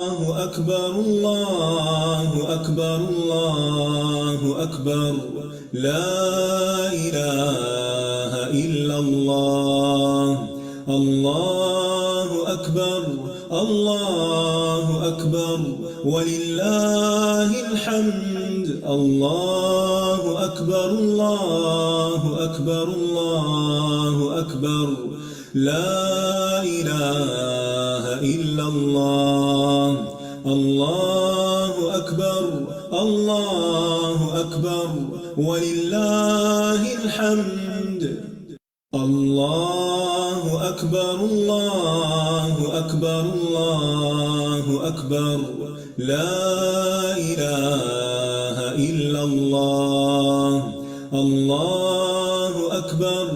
الله أكبر الله أكبر الله أكبر لا إله إلا الله الله أكبر الله أكبر ولله الحمد الله أكبر الله أكبر الله أكبر لا إله إلا الله الله أكبر الله أكبر ولله الحمد الله أكبر الله أكبر الله أكبر لا إله إلا الله الله أكبر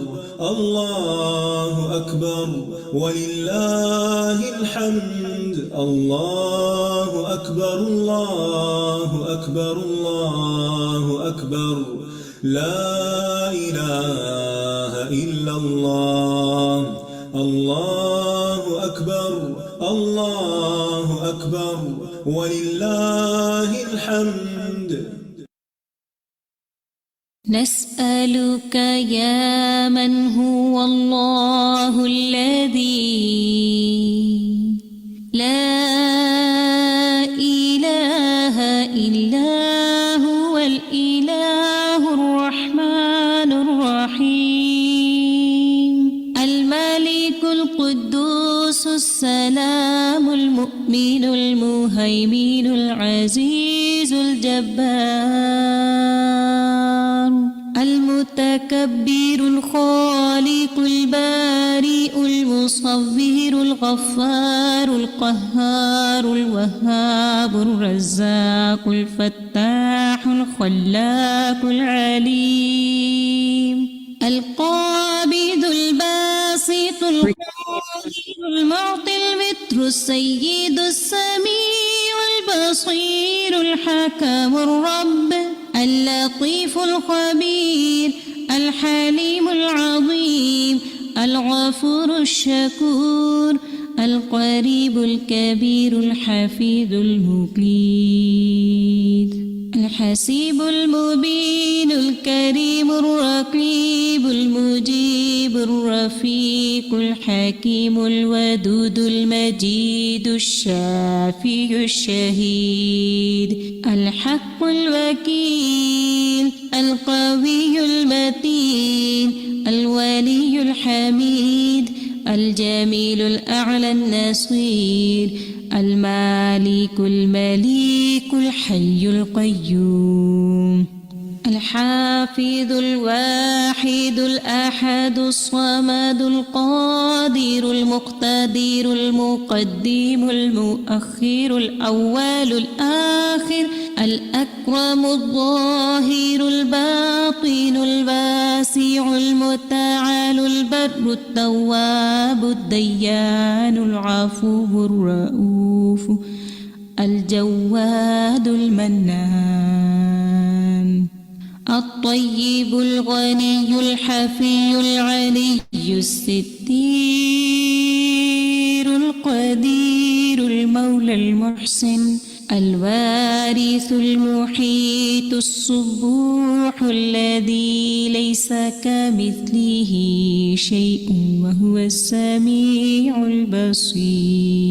الله أكبر ولله الحمد الله أكبر الله أكبر الله أكبر لا إله إلا الله الله أكبر الله أكبر ولله الحمد نسألك يا من هو الله الذي لا إله إلا هو الإله الرحمن الرحيم الملك القدوس السلام المؤمن المهيمن العزيز الجبار المتكبر الخالق البارئ المصور الغفار القهار الوهاب الرزاق الفتاح الخلاق العليم القابض الباسط القاهر المعطي المتر السيد السميع البصير الحكم الرب اللطيف الخبير الحليم العظيم الغفور الشكور القريب الكبير الحفيظ المقيت الحسيب المبين الكريم الرقيب المجيب الرفيق الحكيم الودود المجيد الشافي الشهيد الحق الوكيل القوي المتين الولي الحميد الجميل الأعلى النصير المالك المليك الحي القيوم الحافظ الواحد الأحد الصمد القادر المقتدر المقدم المؤخر الأول الآخر الأكرم الظاهر الباطن الواسع المتعال البر التواب الديان العفو الرؤوف الجواد المنان الطيب الغني الحفي العلي الستير القدير المولى المحسن الوارث المحيط الصبوح الذي ليس كمثله شيء وهو السميع البصير.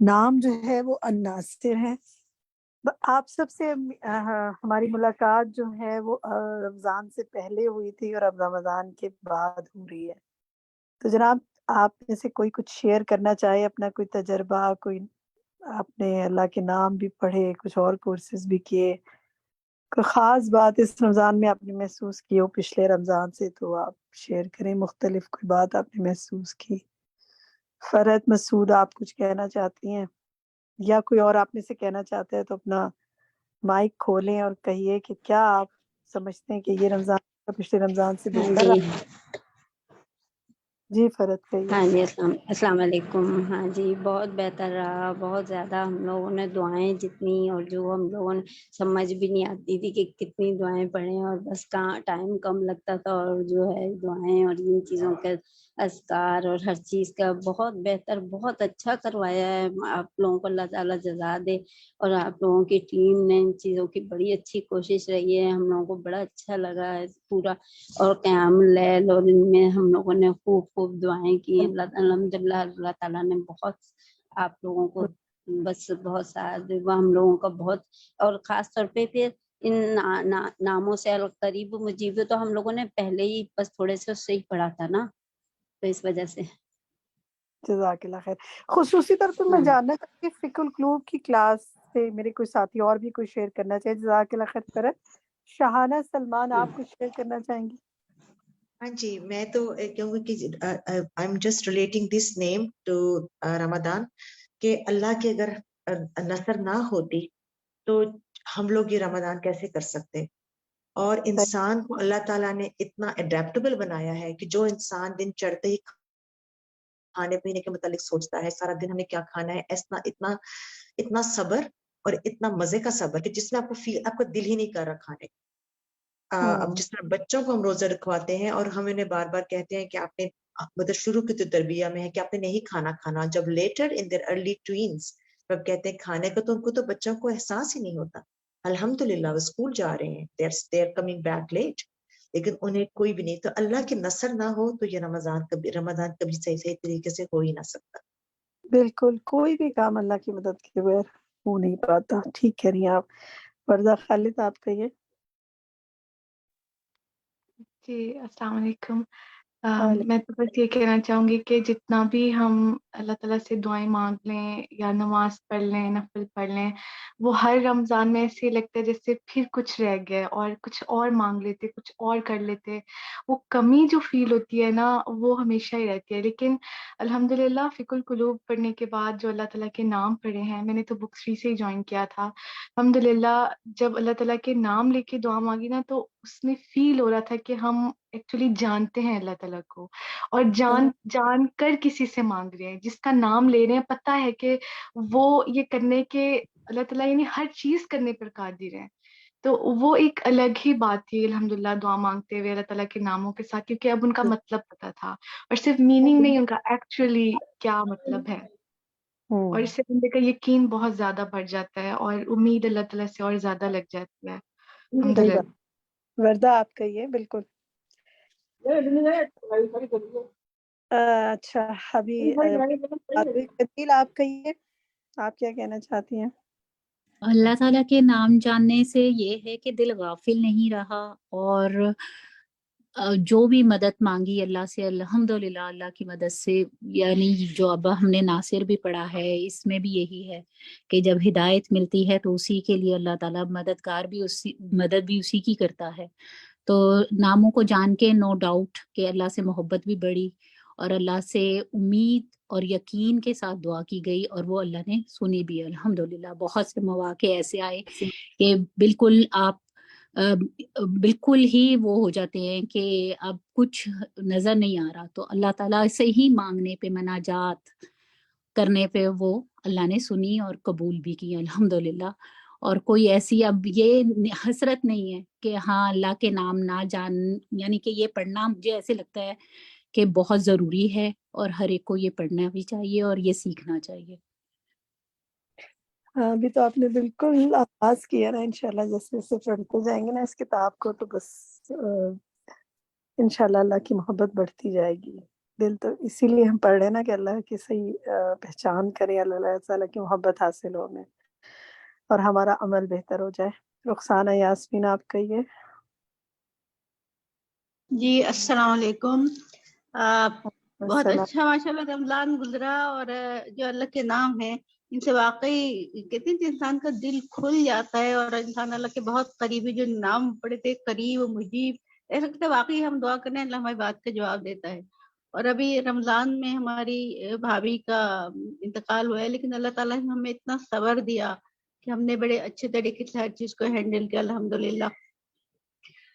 نام جو ہے وہ الناصر ہے. آپ سب سے ہماری ملاقات جو ہے وہ رمضان سے پہلے ہوئی تھی اور اب رمضان کے بعد ہو رہی ہے. تو جناب آپ میں سے کوئی کچھ شیئر کرنا چاہے اپنا کوئی تجربہ, کوئی آپ نے اللہ کے نام بھی پڑھے, کچھ اور کورسز بھی کیے, کوئی خاص بات اس رمضان میں آپ نے محسوس کی ہو پچھلے رمضان سے, تو آپ شیئر کریں. مختلف کوئی بات آپ نے محسوس کی. فرحت, مسعود, آپ کچھ کہنا چاہتی ہیں یا کوئی اور آپ میں سے کہنا چاہتے ہیں تو اپنا مائک کھولیں اور کہیے کہ کیا آپ سمجھتے ہیں کہ یہ رمضان پچھلے رمضان سے ہاں بہتر جی. رہا. جی فرحت کہیے. ہاں جی. السلام علیکم. ہاں جی, بہت بہتر رہا, بہت زیادہ. ہم لوگوں نے دعائیں جتنی, اور جو ہم لوگوں نے سمجھ بھی نہیں آتی تھی کہ کتنی دعائیں پڑھیں, اور بس کہاں ٹائم کم لگتا تھا, اور جو ہے دعائیں اور ان چیزوں کے اذکار اور ہر چیز کا بہت بہتر, بہت اچھا کروایا ہے. آپ لوگوں کو اللہ تعالیٰ جزا دے, اور آپ لوگوں کی ٹیم نے ان چیزوں کی بڑی اچھی کوشش رہی ہے. ہم لوگوں کو بڑا اچھا لگا ہے پورا. اور قیام اللیل اور ان میں ہم لوگوں نے خوب خوب دعائیں کی. الحمد للہ اللہ تعالیٰ نے بہت آپ لوگوں کو بس بہت ساتھ دیا ہم لوگوں کا بہت. اور خاص طور پہ پھر ان ناموں سے القریب مجیب تو ہم لوگوں نے پہلے ہی بس تھوڑے سے اس سے ہی پڑھا تھا نا, تو اس وجہ سے. جزاک اللہ خیر. خصوصی طور پہ میں ہاں جاننا چاہتی ہوں فقہ القلوب کی کلاس سے میرے کوئی ساتھی اور بھی کوئی شیئر کرنا چاہے. جزاک اللہ خیر. فرحت, شہانہ سلمان, آپ کچھ شیئر کرنا چاہیں گی؟ ہاں جی, میں تو کہوں گی کہ I am just relating this name to Ramzan, کہ اللہ کے اگر نصر نہ ہوتی تو ہم لوگ یہ رمضان کیسے کر سکتے. اور انسان کو اللہ تعالیٰ نے اتنا اڈیپٹیبل بنایا ہے کہ جو انسان دن چڑھتے ہی کھانے پینے کے متعلق سوچتا ہے, سارا دن ہمیں کیا کھانا ہے, ایسا اتنا صبر اور اتنا مزے کا صبر کہ جس میں آپ کا دل ہی نہیں کر رہا کھانے. اب جس طرح بچوں کو ہم روزہ رکھواتے ہیں اور ہم انہیں بار بار کہتے ہیں کہ آپ نے مطلب شروع کی تو تربیہ میں ہے کہ آپ نے نہیں کھانا, جب later in their early twenties جب کہتے ہیں کھانے کا, تو ان کو تو بچوں کو احساس ہی نہیں ہوتا. الحمدللہ وہ اسکول جا رہے ہیں, they are coming back late, لیکن انہیں کوئی بھی نہیں. تو اللہ کی نصر نہ ہو تو یہ رمضان کبھی صحیح طریقے سے ہو ہی نہ سکتا. بالکل, کوئی بھی کام اللہ کی مدد کے بغیر ہو نہیں پاتا. ٹھیک کہہ رہی ہیں آپ. وردہ خالد, آپ کہیے. جی السلام علیکم. وعلیکم. میں تو بس یہ کہنا چاہوں گی کہ جتنا بھی ہم اللہ تعالیٰ سے دعائیں مانگ لیں یا نماز پڑھ لیں, نفل پڑھ لیں, وہ ہر رمضان میں ایسے لگتا ہے جیسے پھر کچھ رہ گیا اور کچھ اور مانگ لیتے, کچھ اور کر لیتے. وہ کمی جو فیل ہوتی ہے نا, وہ ہمیشہ ہی رہتی ہے. لیکن الحمدللہ فقہ القلوب پڑھنے کے بعد جو اللہ تعالیٰ کے نام پڑھے ہیں, میں نے تو بک 3 سے ہی جوائن کیا تھا. الحمدللہ جب اللہ تعالیٰ کے نام لے کے دعا مانگی نا, تو اس میں فیل ہو رہا تھا کہ ہم ایکچولی جانتے ہیں اللہ تعالیٰ کو, اور جان کر کسی سے مانگ رہے ہیں, جس کا نام لے رہے ہیں, پتہ ہے کہ وہ یہ کرنے کے اللہ تعالیٰ یعنی ہر چیز کرنے پر قادر ہے. تو وہ ایک الگ ہی بات تھی الحمدللہ دعا مانگتے ہوئے اللہ تعالیٰ کے ناموں کے ساتھ, کیونکہ اب ان کا مطلب پتہ تھا, اور صرف میننگ نہیں, ان کا ایکچولی کیا مطلب ہے. اور اس سے بندے کا یقین بہت زیادہ بڑھ جاتا ہے اور امید اللہ تعالیٰ سے اور زیادہ لگ جاتی ہے. صحیح الحمدللہ. بات. وردہ, آپ کہیے. بالکل. اچھا, ابھی قتیل, آپ کہیے, آپ کیا کہنا چاہتی ہیں؟ اللہ تعالیٰ کے نام جاننے سے یہ ہے کہ دل غافل نہیں رہا, اور جو بھی مدد مانگی اللہ سے الحمدللہ اللہ کی مدد سے, یعنی جو اب ہم نے ناصر بھی پڑھا ہے, اس میں بھی یہی ہے کہ جب ہدایت ملتی ہے تو اسی کے لیے اللہ تعالیٰ مددگار بھی مدد بھی اسی کی کرتا ہے. تو ناموں کو جان کے نو ڈاؤٹ کہ اللہ سے محبت بھی بڑھی, اور اللہ سے امید اور یقین کے ساتھ دعا کی گئی, اور وہ اللہ نے سنی بھی الحمدللہ. بہت سے مواقع ایسے آئے کہ بالکل آپ بالکل ہی وہ ہو جاتے ہیں کہ اب کچھ نظر نہیں آ رہا, تو اللہ تعالیٰ سے ہی مانگنے پہ, مناجات کرنے پہ وہ اللہ نے سنی اور قبول بھی کی الحمدللہ. اور کوئی ایسی اب یہ حسرت نہیں ہے کہ ہاں اللہ کے نام نہ جان, یعنی کہ یہ پڑھنا مجھے ایسے لگتا ہے کہ بہت ضروری ہے, اور ہر ایک کو یہ پڑھنا بھی چاہیے اور یہ سیکھنا چاہیے. ہاں, ابھی تو آپ نے بالکل آغاز کیا نا. انشاءاللہ جیسے جیسے پڑھتے جائیں گے نا اس کتاب کو, تو بس انشاءاللہ اللہ کی محبت بڑھتی جائے گی. دل تو اسی لیے ہم پڑھ رہے ہیں نا کہ اللہ کی صحیح پہچان کریں، اللہ تعالیٰ کی محبت حاصل ہو ہمیں اور ہمارا عمل بہتر ہو جائے۔ رخسانہ یاسمین آپ کہیے۔ جی السلام علیکم۔ بہت السلام۔ اچھا ماشاءاللہ رمضان گزرا، اور جو اللہ کے نام ہیں ان سے واقعی کہتے ہیں کہ انسان کا دل کھل جاتا ہے، اور انسان اللہ کے بہت قریبی جو نام پڑے تھے، قریب و مجیب، ایسا لگتا ہے واقعی ہم دعا کرنے اللہ ہماری بات کا جواب دیتا ہے۔ اور ابھی رمضان میں ہماری بھابھی کا انتقال ہوا ہے، لیکن اللہ تعالیٰ نے ہمیں اتنا صبر دیا کہ ہم نے بڑے اچھے طریقے سے ہر چیز کو ہینڈل کیا الحمدللہ۔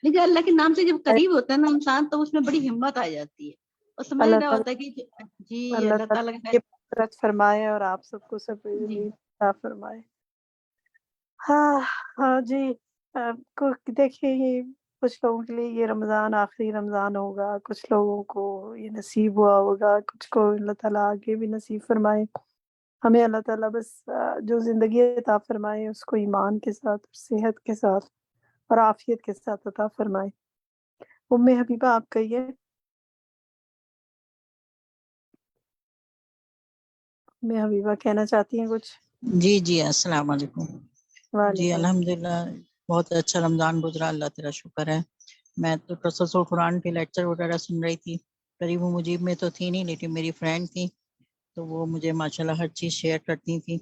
لیکن اللہ کے نام سے جب قریب ہوتا ہے نا انسان، تو اس میں بڑی ہمت آ جاتی ہے اور سمجھ اللہ رہا تعالیٰ ہوتا ہے کہ جی اللہ اللہ تعالیٰ تعالیٰ کا کی مغفرت فرمائے اور آپ سب کو سب جی عطا فرمائے۔ ہاں ہاں جی، دیکھیے یہ کچھ لوگوں کے لیے یہ رمضان آخری رمضان ہوگا، کچھ لوگوں کو یہ نصیب ہوا ہوگا، کچھ کو اللہ تعالیٰ آگے بھی نصیب فرمائے۔ ہمیں اللہ تعالیٰ بس جو زندگی عطا فرمائے اس کو ایمان کے ساتھ، صحت کے ساتھ اور عافیت کے ساتھ عطا فرمائے۔ ام حبیبہ آپ کہیے۔ ام حبیبہ کہنا چاہتی ہیں کچھ؟ جی السلام علیکم۔ جی وعلیکم۔ الحمدللہ بہت اچھا رمضان گزرا، اللہ تعالیٰ شکر ہے۔ میں تو تسلسل قرآن کے لیکچر وغیرہ سن رہی تھی، قریب و مجیب میں تو تھی نہیں، لیکن میری فرینڈ تھی تو وہ مجھے ماشاءاللہ ہر چیز شیئر کرتی تھی،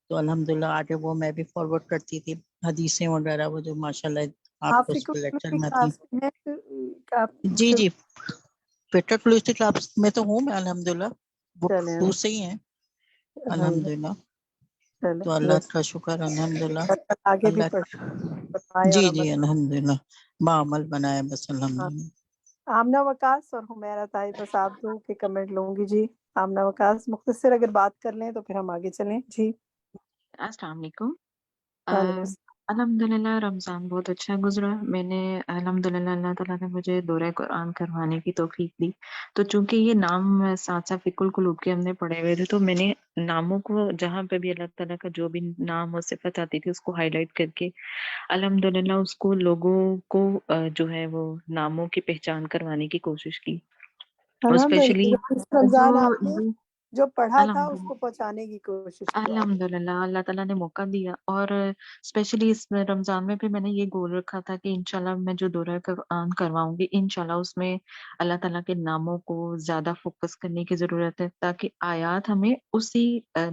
تو الحمدللہ آگے وہ میں بھی فارورڈ کرتی تھی حدیثیں وغیرہ، وہ جو ماشاءاللہ آپ کو اس کے لیکچر میں تھی۔ جی پیٹر کلوسٹی کلابس میں تو ہوں میں الحمدللہ، وہ ٹو سے ہی ہیں الحمدللہ، تو اللہ کا شکر الحمدللہ۔ آگے بھی جی الحمدللہ بعمل بنائے بس الحمدللہ۔ آمنہ وقاص اور حمیرہ طاہر، بس آپ دو کے کمنٹ لوں گی۔ جی آمنہ وقاص مختصر اگر بات کر لیں تو پھر ہم آگے چلیں۔ جی السلام علیکم۔ وعلیکم السلام۔ الحمدللہ رمضان بہت اچھا گزرا۔ میں نے الحمدللہ اللہ تعالیٰ نے مجھے دورہ قرآن کروانے کی توفیق دی، تو چونکہ یہ نام ساتھ ساتھ فقہ القلوب کے ہم نے پڑھے ہوئے تھے، تو میں نے ناموں کو جہاں پہ بھی اللہ تعالیٰ کا جو بھی نام اور صفت آتی تھی اس کو ہائی لائٹ کر کے الحمدللہ اس کو لوگوں کو جو ہے وہ ناموں کی پہچان کروانے کی کوشش کی، اور اسپیشلی رمضان آپ نے جو پڑھا تھا اس الحمدللہ کو پہنچانے کی کوشش کی۔ الحمدللہ اللہ تعالیٰ نے موقع دیا، اور اسپیشلی اس رمضان میں بھی میں نے یہ گول رکھا تھا کہ انشاءاللہ میں جو دورہ قرآن کرواؤں گی انشاءاللہ اس میں اللہ تعالیٰ کے ناموں کو زیادہ فوکس کرنے کی ضرورت ہے، تاکہ آیات ہمیں اسی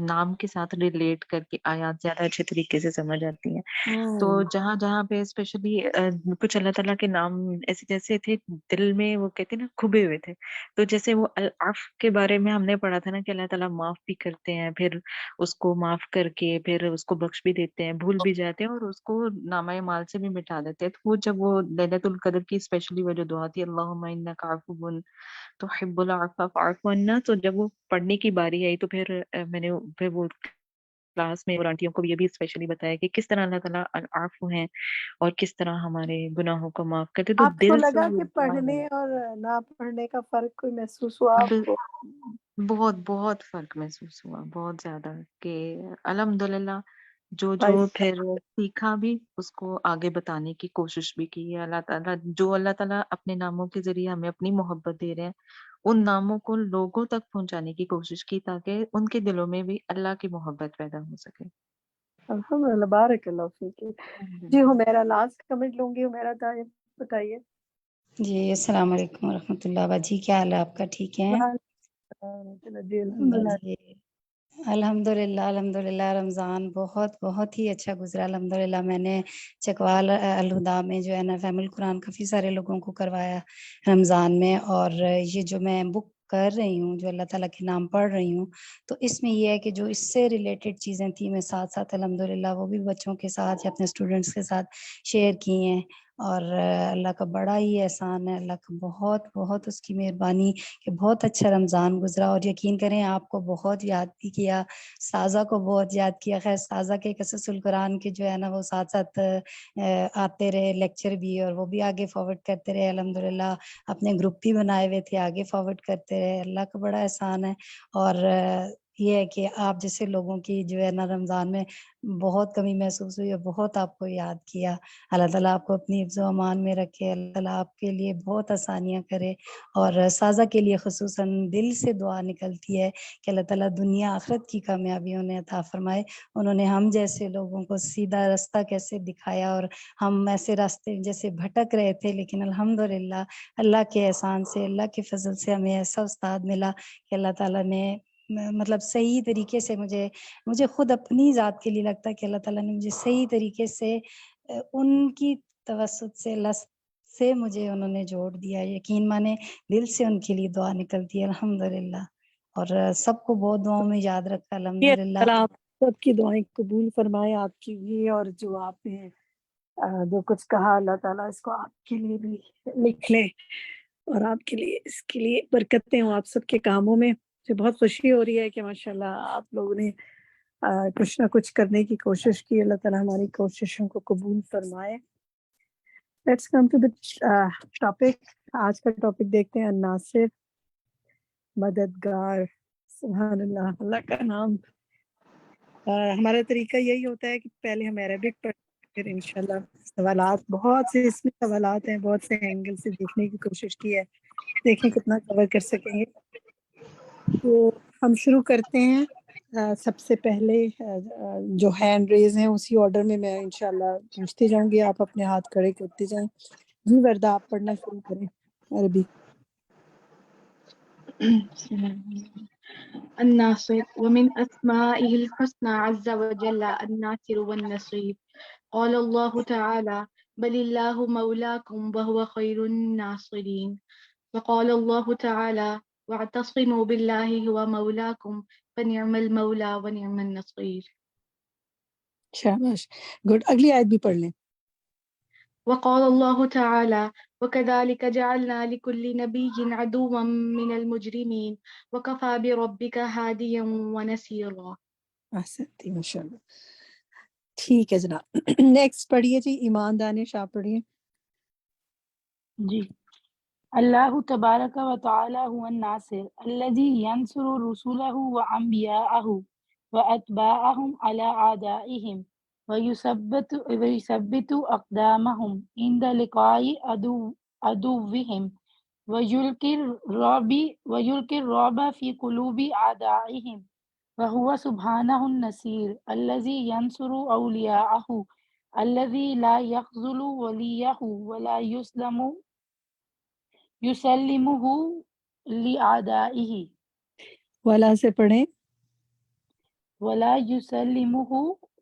نام کے ساتھ ریلیٹ کر کے آیات زیادہ اچھے طریقے سے سمجھ آتی ہیں۔ تو جہاں جہاں پہ اسپیشلی کچھ اللہ تعالیٰ کے نام ایسے جیسے تھے دل میں، وہ کہتے ہیں نا کھبے ہوئے تھے، تو جیسے وہ العفو کے بارے میں ہم نے پڑھا تھا نا کہ اللہ تعالیٰ معاف بھی کرتے ہیں، پھر اس کو معاف کر کے پھر اس کو بخش بھی دیتے ہیں، بھول بھی جاتے ہیں، اور اس کو نامہ مال سے بھی مٹا دیتے ہیں۔ تو وہ جب وہ لیلۃ القدر کی اسپیشلی وہ جو دعا تھی اللہم انک عفو تحب العفو فاعف عنا، تو جب وہ پڑھنے کی باری آئی تو پھر میں نے پھر وہ کلاس میں اور آنٹیوں کو بھی یہ بھی اسپیشلی بتایا کہ کس طرح اللہ تعالیٰ العفو ہیں اور کس طرح ہمارے گناہوں کو معاف کرتے۔ تو آپ کو دل لگا سے کہ پڑھنے اور نہ پڑھنے کا فرق کوئی محسوس ہوا آپ کو؟ بہت بہت فرق محسوس ہوا، بہت زیادہ، کہ الحمدللہ جو پھر سیکھا بھی اس کو آگے بتانے کی کوشش بھی کی ہے۔ اللہ تعالیٰ جو اللہ تعالیٰ اپنے ناموں کے ذریعے ہمیں اپنی محبت دے رہے ہیں، ان ناموں کو لوگوں تک پہنچانے کی کوشش کی تاکہ ان کے دلوں میں بھی اللہ کی محبت پیدا ہو سکے۔ الحمدللہ بارک اللہ فیک۔ جی حمیرہ لاسٹ کمنٹ لوں گی، حمیرہ طاہر بتائیے۔ جی السلام علیکم ورحمۃ اللہ۔ باجی کیا حال ہے آپ کا؟ ٹھیک ہے؟ جی الحمدللہ رمضان بہت بہت ہی اچھا گزرا الحمدللہ۔ میں نے چکوال الہدا میں جو ہے نا فہم القرآن کافی سارے لوگوں کو کروایا رمضان میں، اور یہ جو میں بک کر رہی ہوں جو اللہ تعالیٰ کے نام پڑھ رہی ہوں، تو اس میں یہ ہے کہ جو اس سے ریلیٹڈ چیزیں تھیں میں ساتھ ساتھ الحمدللہ وہ بھی بچوں کے ساتھ یا اپنے اسٹوڈنٹس کے ساتھ شیئر کی ہیں، اور اللہ کا بڑا ہی احسان ہے، اللہ کا بہت بہت اس کی مہربانی کہ بہت اچھا رمضان گزرا۔ اور یقین کریں آپ کو بہت یاد بھی کیا، سازا کو بہت یاد کیا۔ خیر سازا کے قصص القرآن کے جو ہے نا وہ ساتھ ساتھ آتے رہے لیکچر بھی، اور وہ بھی آگے فارورڈ کرتے رہے الحمدللہ، اپنے گروپ بھی بنائے ہوئے تھے آگے فارورڈ کرتے رہے۔ اللہ کا بڑا احسان ہے، اور یہ ہے کہ آپ جیسے لوگوں کی جو ہے نا رمضان میں بہت کمی محسوس ہوئی اور بہت آپ کو یاد کیا. اللہ تعالیٰ آپ کو اپنی حفظ و امان میں رکھے. اللہ تعالیٰ آپ کے لیے بہت آسانیاں کرے. اور سازہ کے لیے خصوصاً دل سے دعا نکلتی ہے کہ اللہ تعالیٰ دنیا آخرت کی کامیابی انہیں عطا فرمائے. انہوں نے ہم جیسے لوگوں کو سیدھا راستہ کیسے دکھایا، اور ہم ایسے راستے جیسے بھٹک رہے تھے، لیکن الحمدللہ اللہ کے احسان سے، اللہ کے فضل سے ہمیں ایسا استاد ملا کہ اللہ تعالیٰ نے مطلب صحیح طریقے سے مجھے خود اپنی ذات کے لیے لگتا ہے کہ اللہ تعالیٰ نے مجھے صحیح طریقے سے ان کی توسط سے سے مجھے انہوں نے جوڑ دیا. یقین مانے دل سے ان کے لیے دعا نکلتی ہے الحمدللہ. اور سب کو بہت دعاؤں میں یاد رکھا الحمدللہ. اللہ آپ سب کی دعائیں قبول فرمائے، آپ کی بھی، اور جو آپ نے جو کچھ کہا اللہ تعالیٰ اس کو آپ کے لیے بھی لکھ لے، اور آپ کے لیے اس کے لیے برکتیں ہوں آپ سب کے کاموں میں. مجھے بہت خوشی ہو رہی ہے کہ ماشاءاللہ آپ لوگوں نے کچھ نہ کچھ کرنے کی کوشش کی. اللہ تعالیٰ ہماری کوششوں کو قبول فرمائے. Let's come to the topic. آج کا ٹاپک دیکھتے ہیں الناصر، مددگار. سبحان اللہ، اللہ کا نام. ہمارا طریقہ یہی ہوتا ہے کہ پہلے ہم عربک پڑھیں، پھر انشاءاللہ سوالات. بہت سے اس میں سوالات ہیں، بہت سے اینگل سے دیکھنے کی کوشش کی ہے. دیکھیں کتنا کور کر سکیں گے. تو ہم شروع کرتے ہیں. سب سے پہلے جو ہینڈ ریز ہیں اسی آرڈر میں انشاءاللہ پوچھتی جاؤں گی، آپ اپنے ہاتھ کھڑے کرتے جائیں. جی وردہ، آپ پڑھنا شروع کریں عربی. الناصر ومن أسمائه الحسنى عز وجل الناصر والنصير. قال الله تعالى بل الله مولاكم وهو خير الناصرين. وقال الله تعالى واعتصموا بالله هو مولاكم فنعم المولى ونعم النصير. شاباش، گڈ. اگلی آیت بھی پڑھ لیں. وقال الله تعالى وكذلك جعلنا لكل نبي عدوا من المجرمين وكفى بربك هاديا ونصيرا. احسنتی، ماشاء اللہ. ٹھیک ہے جناب. نیکسٹ پڑھیے جی. ایمان دانش آپ پڑھیے. جی. اللہ تبارک و تعالی هو الناصر الذي ينصر رسوله وانبياءه واتباعهم على اعدائهم ويثبت اقدامهم عند لقاء عدوهم ويلقي الرعب في قلوب اعدائهم وهو سبحانه النصير الذي ينصر اولياءه الذي لا يخذل وليه ولا يسلمه لأعدائه. ولا سے پڑھیں. ولا يسلمه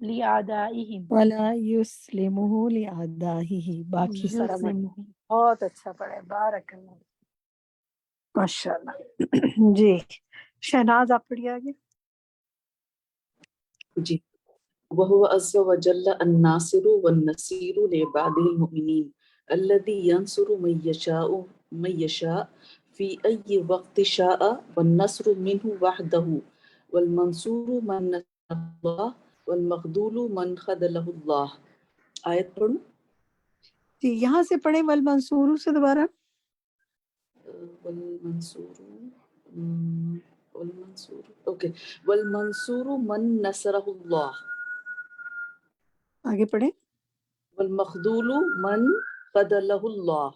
لأعدائهم. ولا يسلمه لأعدائه. باقی سارا بہت اچھا پڑھے. بارک اللہ، ماشاء اللہ. جی شہناز آپ پڑھیے آگے. جی. وهو عز وجل الناصر والنصير لعباده المؤمنين الذي ينصر من يشاء في أي وقت شاء والنصر منه وحده والمنصور من نصر الله والمخذول من خذله الله. آیت پڑھوں؟ جی یہاں سے پڑھیں. والمنصور سے دوبارہ. اوکے. والمنصور من نصرہ اللہ. آگے پڑھیں. والمخذول من خذلہ اللہ.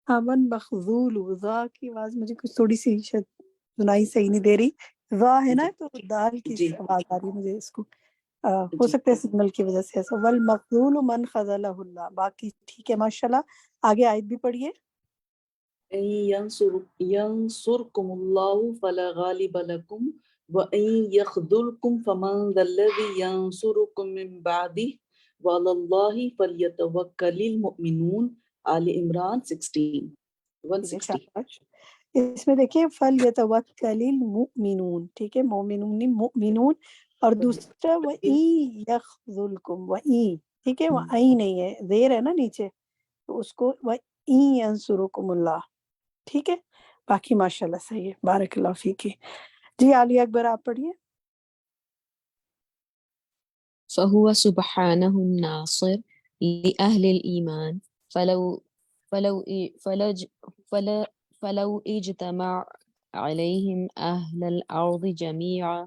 من مخذول. ذا کی آواز مجھے کچھ تھوڑی سی شاید سنائی صحیح نہیں دے رہی. ذا ہے نا، تو دال کی آواز آ رہی ہے مجھے. اس کو ہو سکتا ہے سگنل کی وجہ سے ایسا. والمخذول من خذلہ اللہ. باقی ٹھیک ہے ماشاءاللہ. آگے آیت بھی پڑھیے. ينصركم الله فلا غالب لكم وإن يخذلكم فمن ذا الذي ينصركم من بعده وعلى الله فليتوكل المؤمنون. آل عمران 160. اس میں دیکھیں فلیتوکل المؤمنون. ٹھیک ہے، مومنون مؤمنون. اور دوسرا وَإِن يَخْذُلْكُمْ. وَإِن، ٹھیک ہے، وَإِن نہیں ہے، زیر ہے نا نیچے، تو اس کو وَإِن يَنصُرُكُمُ اللَّهُ. ٹھیک ہے. باقی ماشاءاللہ صحیح ہے. بارک اللہ فیکی. جی عالیہ اکبر آپ پڑھیے. فهو سبحانه الناصر لأهل الإيمان فلو اجتمع عليهم أهل الأرض جميعا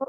وف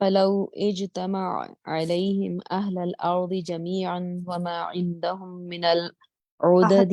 فلو اجتمع عليهم أهل الأرض جميعا وما عندهم من العدد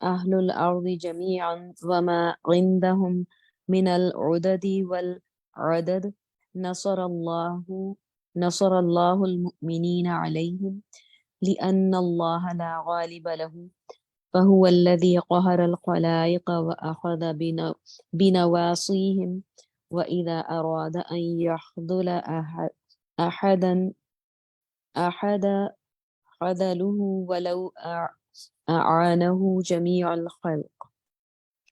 أهل الأرض جميعا وما عندهم من العدد والعدد نصر الله المؤمنين عليهم لأن الله لا غالب له فهو الذي قهر الخلائق وأخذ بنواصيهم وإذا أراد أن يخذل أحد خذله ولو أعانه جميع الخلق.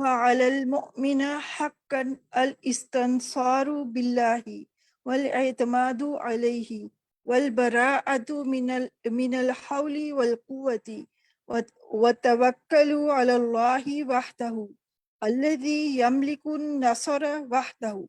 وعلى المؤمن حقا الاستنصار بالله والاعتماد عليه والبراءة من الحول والقوة والتوكل على الله وحده الذي يملك النصر وحده.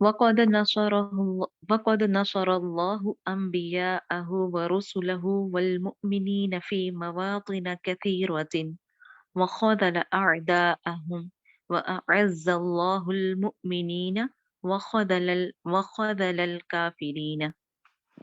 وقد نصر الله أنبياءه ورسله والمؤمنين في مواطن كثيرة وخذل أعداءهم وأعز الله المؤمنين وخذل الكافرين.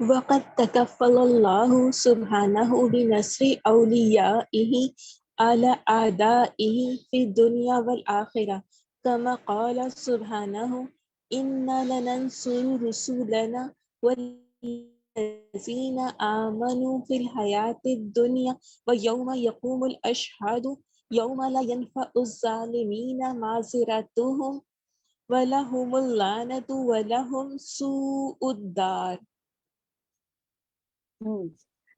وقد تكفل الله سبحانه بنصر أوليائه على أعدائه في الدنيا والآخرة كما قال سبحانه إنا لننصر رسلنا والذين آمنوا في الحياة الدنيا ويوم يقوم الأشهاد يوم لا ينفع الظالمين معذرتهم ولهم اللعنة ولهم سوء الدار.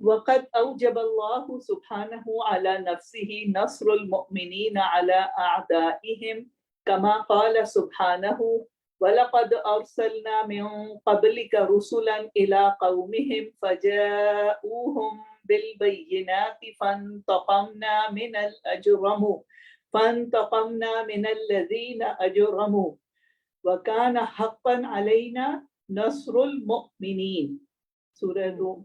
وقد أوجب الله سبحانه على نفسه نصر المؤمنين على أعدائهم كما قال سبحانه ولقد أرسلنا من قبلك رسلا إلى قومهم فجاءوهم بالبينات فانتقمنا من الذين أجرموا وكان حقا علينا نصر المؤمنين. سورہ روم.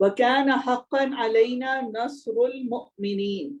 وكان حقا علينا نصر المؤمنين.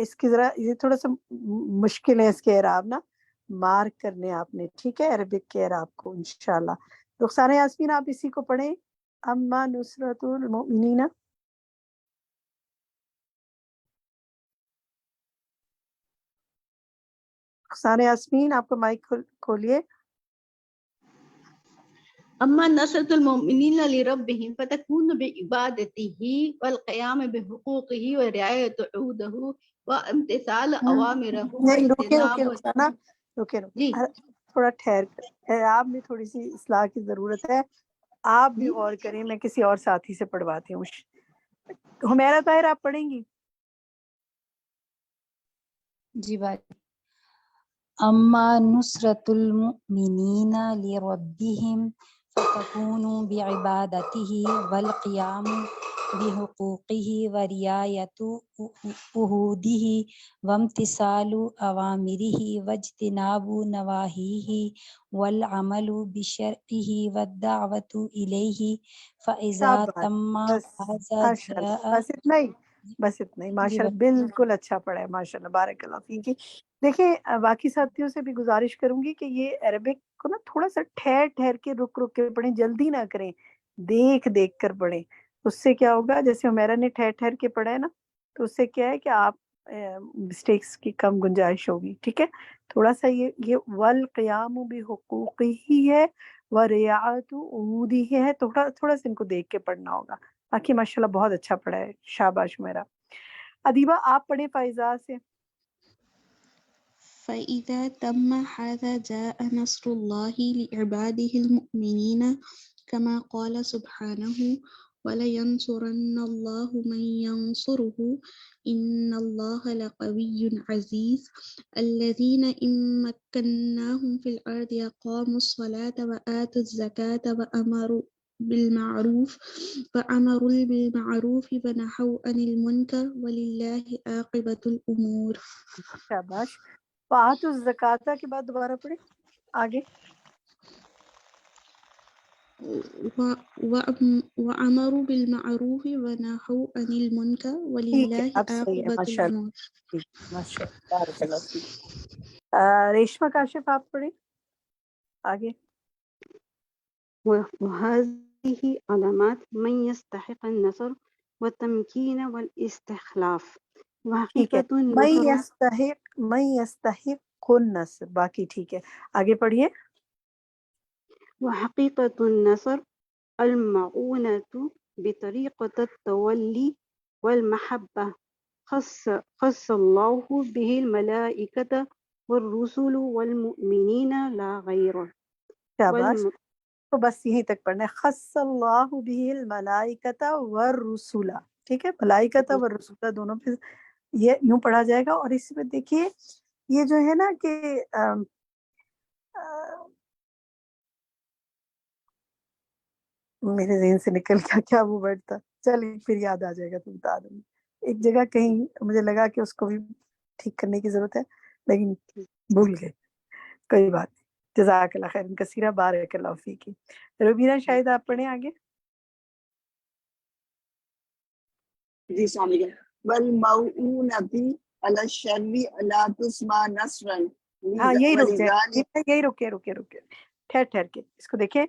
اس کی ذرا یہ تھوڑا سا مشکل ہے اس کے اعراب نا، مارک کرنے آپ نے، ٹھیک ہے، عربک کے اعراب کو انشاءاللہ۔ رخسانہ یاسمین آپ اسی کو پڑھیں، اما نصرت المؤمنین۔ رخسانہ یاسمین آپ کا مائک کھولیے۔ أما نصرة المؤمنين لربهم فتكون بعبادته والقيام بحقوقه ورعاية عهوده وامتثال أوامره نہیں رکے واجتناب رخسانہ، رکے جی تھوڑا ٹھہر کر، آپ میں تھوڑی سی اصلاح کی ضرورت ہے، آپ بھی غور کریں، میں کسی اور ساتھی سے پڑھواتی ہوں۔ حمیرہ طاہر آپ پڑھیں گی؟ جی بات اما نصرت المؤمنین لربهم فتكون بعبادته والقيام بحقوقه ورعاية عهوده وامتثال أوامره واجتناب نواهيه والعمل بشرعه والدعوة إليه فإذا شاباش، تم بس هذا ماشاءاللہ، جاء بس اتنا ہی، بس اتنا ہی، جی ماشاءاللہ بالکل اچھا پڑھا ہے، ماشاءاللہ بارک اللہ فیکی۔ دیکھیں باقی ساتھیوں سے بھی گزارش کروں گی کہ یہ عربک کو نا تھوڑا سا ٹھہر ٹھہر کے رک رک کے پڑھیں، جلدی نہ کریں، دیکھ دیکھ کر پڑھیں۔ اس سے کیا ہوگا، جیسے ہمیرا نے ٹھہر ٹھہر کے پڑھا ہے نا، تو اس سے کیا ہے کہ آپ مسٹیکس کی کم گنجائش ہوگی، ٹھیک ہے۔ تھوڑا سا یہ والقیام بحقوقہ ہی ہے، ورعایت عہودہ ہے، تھوڑا تھوڑا سا ان کو دیکھ کے پڑھنا ہوگا۔ باقی ماشاءاللہ بہت اچھا پڑھا ہے، شاباش میرا۔ ادیبہ آپ پڑھیں فائزہ سے۔ فإذا تم هذا جاء نصر الله لعباده المؤمنين كما قال سبحانه ولينصرن الله من ينصره إن الله لقوي عزيز الذين إن مكناهم في الأرض أقاموا الصلاة وآتوا الزكاة وأمروا بالمعروف ونهوا عن المنكر ولله عاقبة الأمور۔ شاباش۔ وآتوا الزکاة کے بعد دوبارہ پڑھیں آگے۔ وأمروا بالمعروف ونهوا عن المنكر ٹھیک ہے، ولله اب صحیح ہے، عاقبة ماشاءاللہ، الأمور۔ ماشاءاللہ بارک اللہ فیک۔ ریشمہ کاشف آپ پڑھیں آگے۔ وهذه علامات من يستحق النصر والتمكين والاستخلاف ٹھیک ہے، وحقيقة من یستحق النصر، باقی ٹھیک ہے، آگے پڑھیے۔ وحقيقة النصر المعونة بطريقة التولي والمحبة خص الله به الملائكة والرسل والمؤمنين لا غير شاباش، تو بس یہیں تک پڑھنا ہے، خص اللہ بہ الملائکۃ والرسل، ٹھیک ہے، ملائکۃ والرسل دونوں پہ یہ یوں پڑھا جائے گا۔ اور اس میں دیکھیے یہ جو ہے نا کہ میرے ذہن سے نکل گیا کیا وہ ورڈ تھا، چلیے پھر یاد آ جائے گا تو بتا دوں گی۔ ایک جگہ کہیں مجھے لگا کہ اس کو بھی ٹھیک کرنے کی ضرورت ہے لیکن بھول گئے، کوئی بات نہیں، جزاک اللہ خیر کثیرہ، بارک اللہ فیکی۔ روبینہ شاید آپ پڑھیں آگے۔ جی السلام علیکم۔ والمؤونۃ علی الشر لا تسمع نصرا ہاں یہی رک ولذلک جائے، یہی رکے ٹھہر ٹھہر کے اس کو دیکھیں،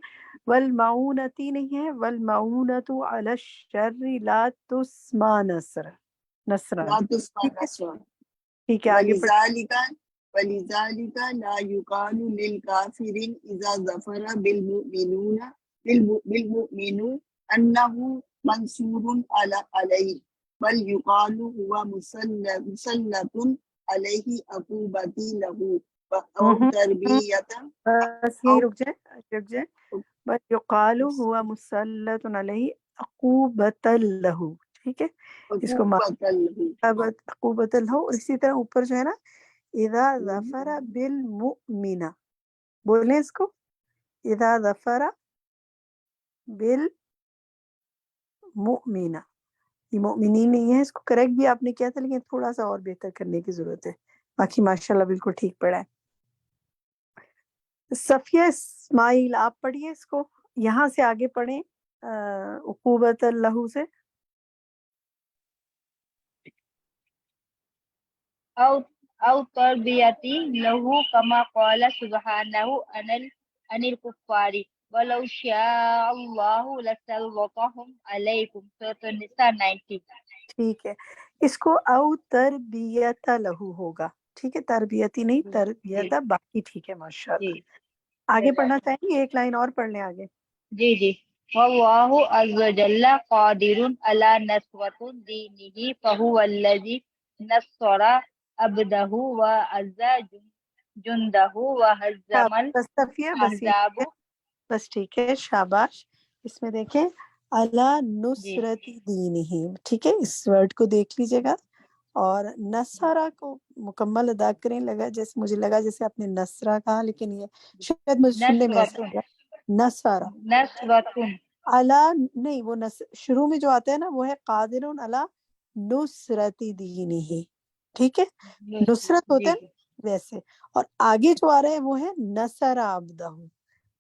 والمعونتی نہیں ہے، والمعونۃ علی الشر لا تسمع نصرا، لا تسمع ٹھیک ہے، نصرا ٹھیک ہے آگے پڑھ۔ ولذلک لا یقال للکافر اذا ظفر بالمؤمنون انه منصور علیہ بل یقال هو مسلط علیہ عقوبتی لہ او تربیت۔ بس یہی رک جائے، بس یقال ہوا مسلط علیہ عقوبۃ لہ، ٹھیک ہے، اس کو عقوبۃ لہ۔ اور اسی طرح اوپر جو ہے نا اذا ظفر بالمؤمنہ، بولیں اس کو، اذا ظفر بالمؤمنہ، یہ مؤمنین نہیں ہے، اس کو کریکٹ بھی آپ نے کیا تھا لیکن تھوڑا سا اور بہتر کرنے کی ضرورت ہے، باقی ماشاءاللہ بالکل ٹھیک پڑھا ہے۔ صفیہ اسماعیل آپ پڑھیے اس کو، یہاں سے آگے پڑھیں عقوبۃ اللہ سے۔ أو أو تربية له كما قال سبحانه عن الكفار ولو شاء الله لسلطهم عليكم سورة النساء 90. ٹھیک ہے، اس کو او تربیت لہو ہوگا، ٹھیک ہے، تربیتی نہیں جی تربیت، باقی ٹھیک ہے ماشاء اللہ۔ جی آگے پڑھنا چاہیں گے؟ ایک لائن اور پڑھ لیں آگے۔ جی واللہ عز وجل قادر على نصرة دینه فهو الذي نصر عبده وعز جنده وهزم بس صفیہ، بس یہ ٹھیک ہے، الأحزاب. بس ٹھیک ہے، شاباش۔ اس میں دیکھیں اللہ جی نصرت دینہ، ٹھیک ہے، اس ورڈ کو دیکھ لیجیے گا، اور نصرہ کو مکمل ادا کریں، لگا جیسے مجھے لگا جیسے آپ نے نصرہ کہا، لیکن یہ شاید مجھے سننے میں ایسا نصرة لگا نصرہ، نصرة. اللہ نہیں، وہ شروع میں جو آتا ہے نا وہ ہے قادر علی نصرت دینہ، ٹھیک ہے، نصرت ہوتا ہے جی نا ویسے، اور آگے جو آ رہا ہے وہ ہے نصر عبدہ،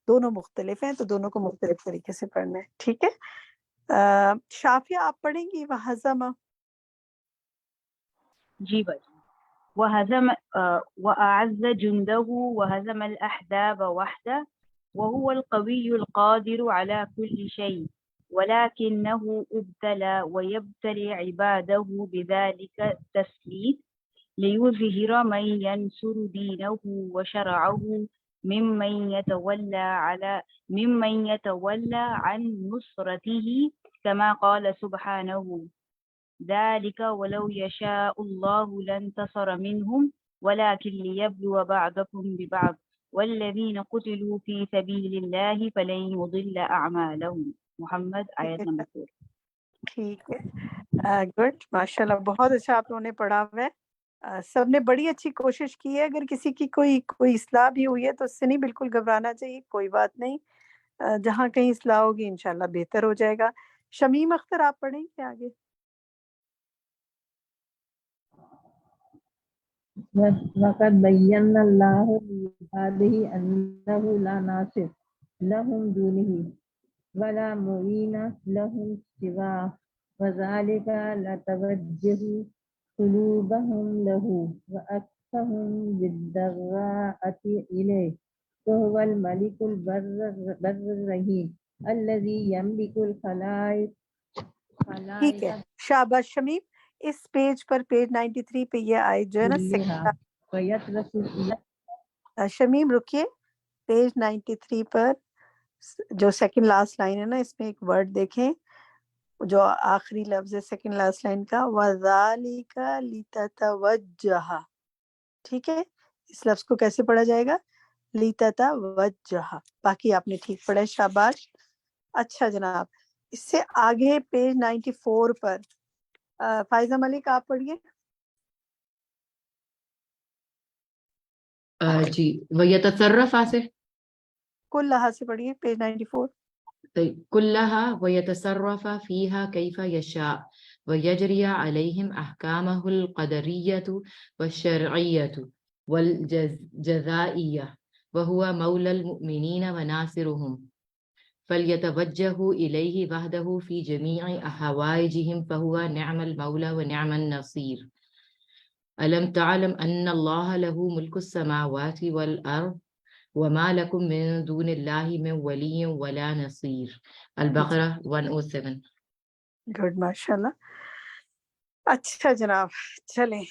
دونوں مختلف ہیں تو دونوں کو مختلف طریقے سے پڑھنا ہے، ٹھیک ہے۔ شافیہ آپ پڑھیں گی وَحَزَمَ؟ جی بھائی وهزم وأعز جنده وهزم الأحزاب وحده وهو القوي القادر على كل شيء ولكنه ابتلى ويبتلي عباده بذلك التسليط ليظهر من ينصر دينه وشرعه ممن يتولى عن نصرته كما قال سبحانه ذلك ولو يشاء الله لانتصر منهم ولكن ليبلو بعضكم ببعض والذين قتلوا في سبيل الله فلن يضل أعمالهم. محمد آیت نمبر 4. ٹھیک ہے، گڈ، ماشاء اللہ، بہت اچھا آپ لوگوں نے پڑھا ہوا ہے، سب نے بڑی اچھی کوشش کی ہے۔ اگر کسی کی کوئی اصلاح بھی ہوئی ہے تو اس سے نہیں بالکل گھبرانا چاہیے، کوئی بات نہیں، جہاں کہیں اصلاح ہوگی انشاءاللہ بہتر ہو جائے گا۔ شمیم اختر آپ پڑھیں گے آگے؟ وَقَدْ بَيَّنَّ اللَّهُ لِعِبَادِهِ أَنَّهُ لَا نَاصِرَ لَهُمْ دُونَهُ وَلَا مُعِينَ لَهُمْ سِوَاهُ وَذَلِكَ لِتَوَجُّهِ قُلُوبَهُمْ لَهُ وَأَكْفَهُمْ بِالضَّرَّاءَةِ إِلَيْهِ وَهُوَ الْمَلِكُ الْبَرُّ الرَّحِيمُ الَّذِي يَمْلِكُ ٹھیک ہے، الْخَلَائِقَ شاباش شمیم۔ اس پیج پر، پیج 93 پہ یہ آئے جو ہے نا كُلِّهَا وَيَتْرَكُ شمیم رکیے، پیج 93 پر جو سیکنڈ لاسٹ لائن ہے نا، اس میں ایک ورڈ دیکھیں جو آخری لفظ ہے سیکنڈ لاسٹ لائن کا، وَذَلِكَ لِتَتَوَجَّهَ، ٹھیک ہے، اس لفظ کو کیسے پڑھا جائے گا؟ لِتَتَوَجَّهَ، باقی آپ نے ٹھیک پڑھا ہے، شاباش۔ اچھا جناب، اس سے آگے پیج 94 پر فائزہ ملک آپ پڑھیے۔ جی، وَيَتَصَرَّفَ سے کل لحاظ سے پڑھیے، پیج 94۔ كلها ويتصرف فيها كيف يشاء ويجري عليهم أحكامه القدرية والشرعية والجزائية وهو مولى المؤمنين وناصرهم فليتوجهوا إليه وحده في جميع حوائجهم فهو نعم المولى ونعم النصير ألم تعلم أن الله له ملك السماوات والأرض وما لكم من دون الله من ولي ولا نصير. البقرہ 107۔ گڈ، ماشاء اللہ۔ اچھا جناب، چلیں،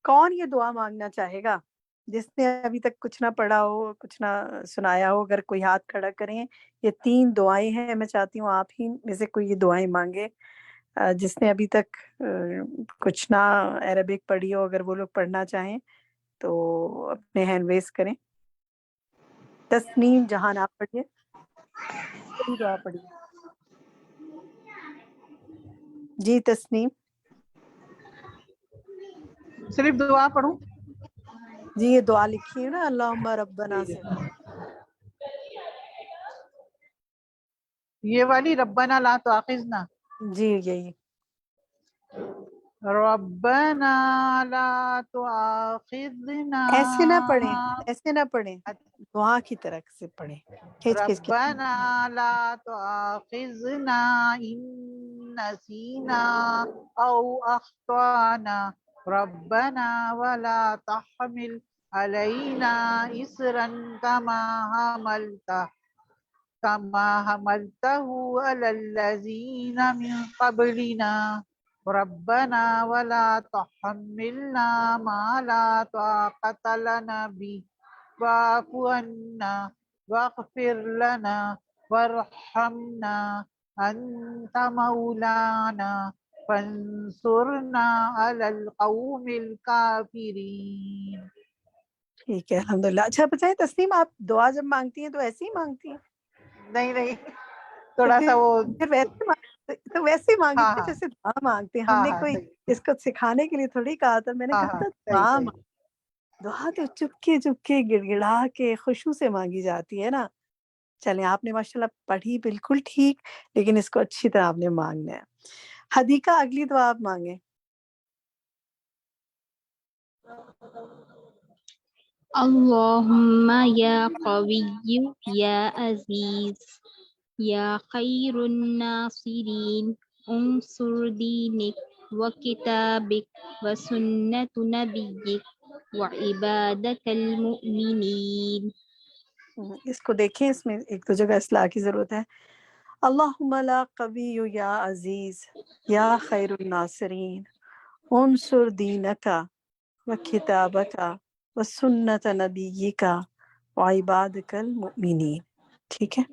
کون یہ دعا مانگنا چاہے گا جس نے ابھی تک کچھ نہ پڑھا ہو، کچھ نہ سنایا ہو؟ اگر کوئی ہاتھ کھڑا کریں، یہ 3 دعائیں ہیں، میں چاہتی ہوں آپ ہی میں سے کوئی یہ دعائیں مانگے جس نے ابھی تک کچھ نہ عربک پڑھی ہو، اگر وہ لوگ پڑھنا چاہیں تو اپنے ہینڈ ریز کریں۔ تسنیم جہان آپ پڑھیے، کوئی دعا پڑھیے۔ جی تسنیم، صرف دعا پڑھوں؟ جی یہ دعا لکھی ہے نا، اللہم ربنا سے۔ یہ والی ربنا لا تؤاخذنا؟ جی یہی۔ ربنا لا تؤاخذنا، ایسے نہ پڑھیں، ایسے نہ پڑھیں، دعا کی طرح سے پڑھیں، کھینچ کھینچ کے۔ ربنا لا تؤاخذنا ان نسینا او اخطانا ربنا ولا تحمل علينا إصرا كما حملته على الذين من قبلنا ربنا ولا تحملنا ما لا طاقة لنا به واعف عنا واغفر لنا وارحمنا أنت مولانا فانصرنا على القوم الكافرين. ٹھیک ہے الحمدللہ. اچھا بتائیں تسنیم، آپ دعا جب مانگتی ہیں تو ایسے ہی مانگتی ہیں؟ نہیں تھوڑا سا وہ تو ویسے ہی مانگی ہاں تھی ہاں جیسے دعا مانگتے ہیں. ہم ہاں نے ہاں کوئی صحیح اس کو سکھانے کے لیے تھوڑی کہا تھا. میں نے ہاں کہا ہاں تھا صحیح دعا صحیح دعا تو چپکے چپکے گڑ گڑا کے خشوع سے مانگی جاتی ہے نا. چلیں آپ نے ماشاءاللہ پڑھی بالکل ٹھیک، لیکن اس کو اچھی طرح آپ نے مانگنا ہے. حدیقہ اگلی دعا آپ مانگیں. اللهم يا قوي يا عزيز يا خير الناصرين انصر دينك وكتابك وسنة نبيك وعبادك المؤمنين. اس کو دیکھیں، اس میں ایک دو جگہ اصلاح کی ضرورت ہے. اللہم لا قوی یا عزیز یا خیر الناصرین انصر دینکا و کتابکا و سنت نبیکا و عبادک المؤمنین. ٹھیک ہے،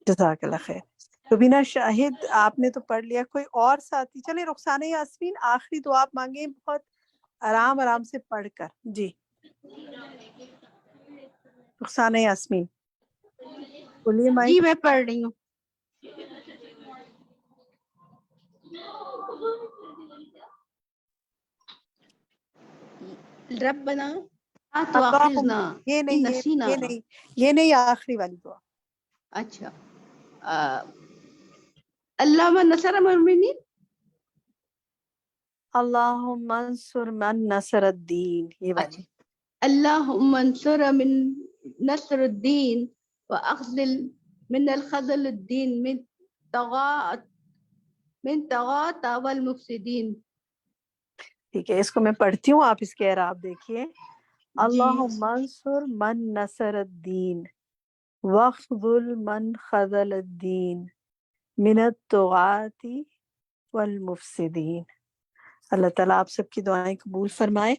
جزاک اللہ خیر. ربینہ شاہد آپ نے تو پڑھ لیا. کوئی اور ساتھی؟ چلیں رخسانہ یاسمین آخری دعا آپ مانگیں بہت آرام سے پڑھ کر. جی رخسانہ یاسمین بولیے مائک. جی میں پڑھ رہی ہوں. ربنا لا تؤاخذنا یہ ان نہیں نسینا. یہ نہیں آخری والی دعا. اچھا اللہم نصر المؤمنین. اللہم انصر من نصر الدین، یہ والی. اللہم انصر من نصر الدین واخذل من الخذل الدین من طغات والمفسدین. ٹھیک ہے، اس کو میں پڑھتی ہوں، آپ اس کے اعراب دیکھیے. اللہم انصر من نصر الدین واخذل من خذل الدین من الطغات والمفسدین. اللہ تعالیٰ آپ سب کی دعائیں قبول فرمائے.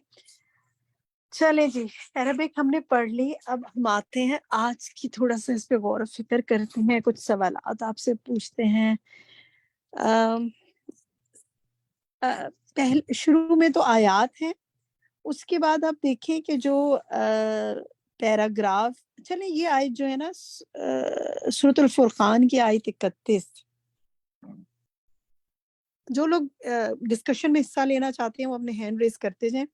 چلیں جی، عربک ہم نے پڑھ لی. اب ہم آتے ہیں آج کی، تھوڑا سا اس پہ غور و فکر کرتے ہیں، کچھ سوالات آپ سے پوچھتے ہیں. پہلے شروع میں تو آیات ہیں، اس کے بعد آپ دیکھیں کہ جو پیراگراف، چلیں یہ آیت جو ہے نا سورۃ الفرقان کی آیت 31، جو لوگ ڈسکشن میں حصہ لینا چاہتے ہیں وہ اپنے ہینڈ ریز کرتے جائیں.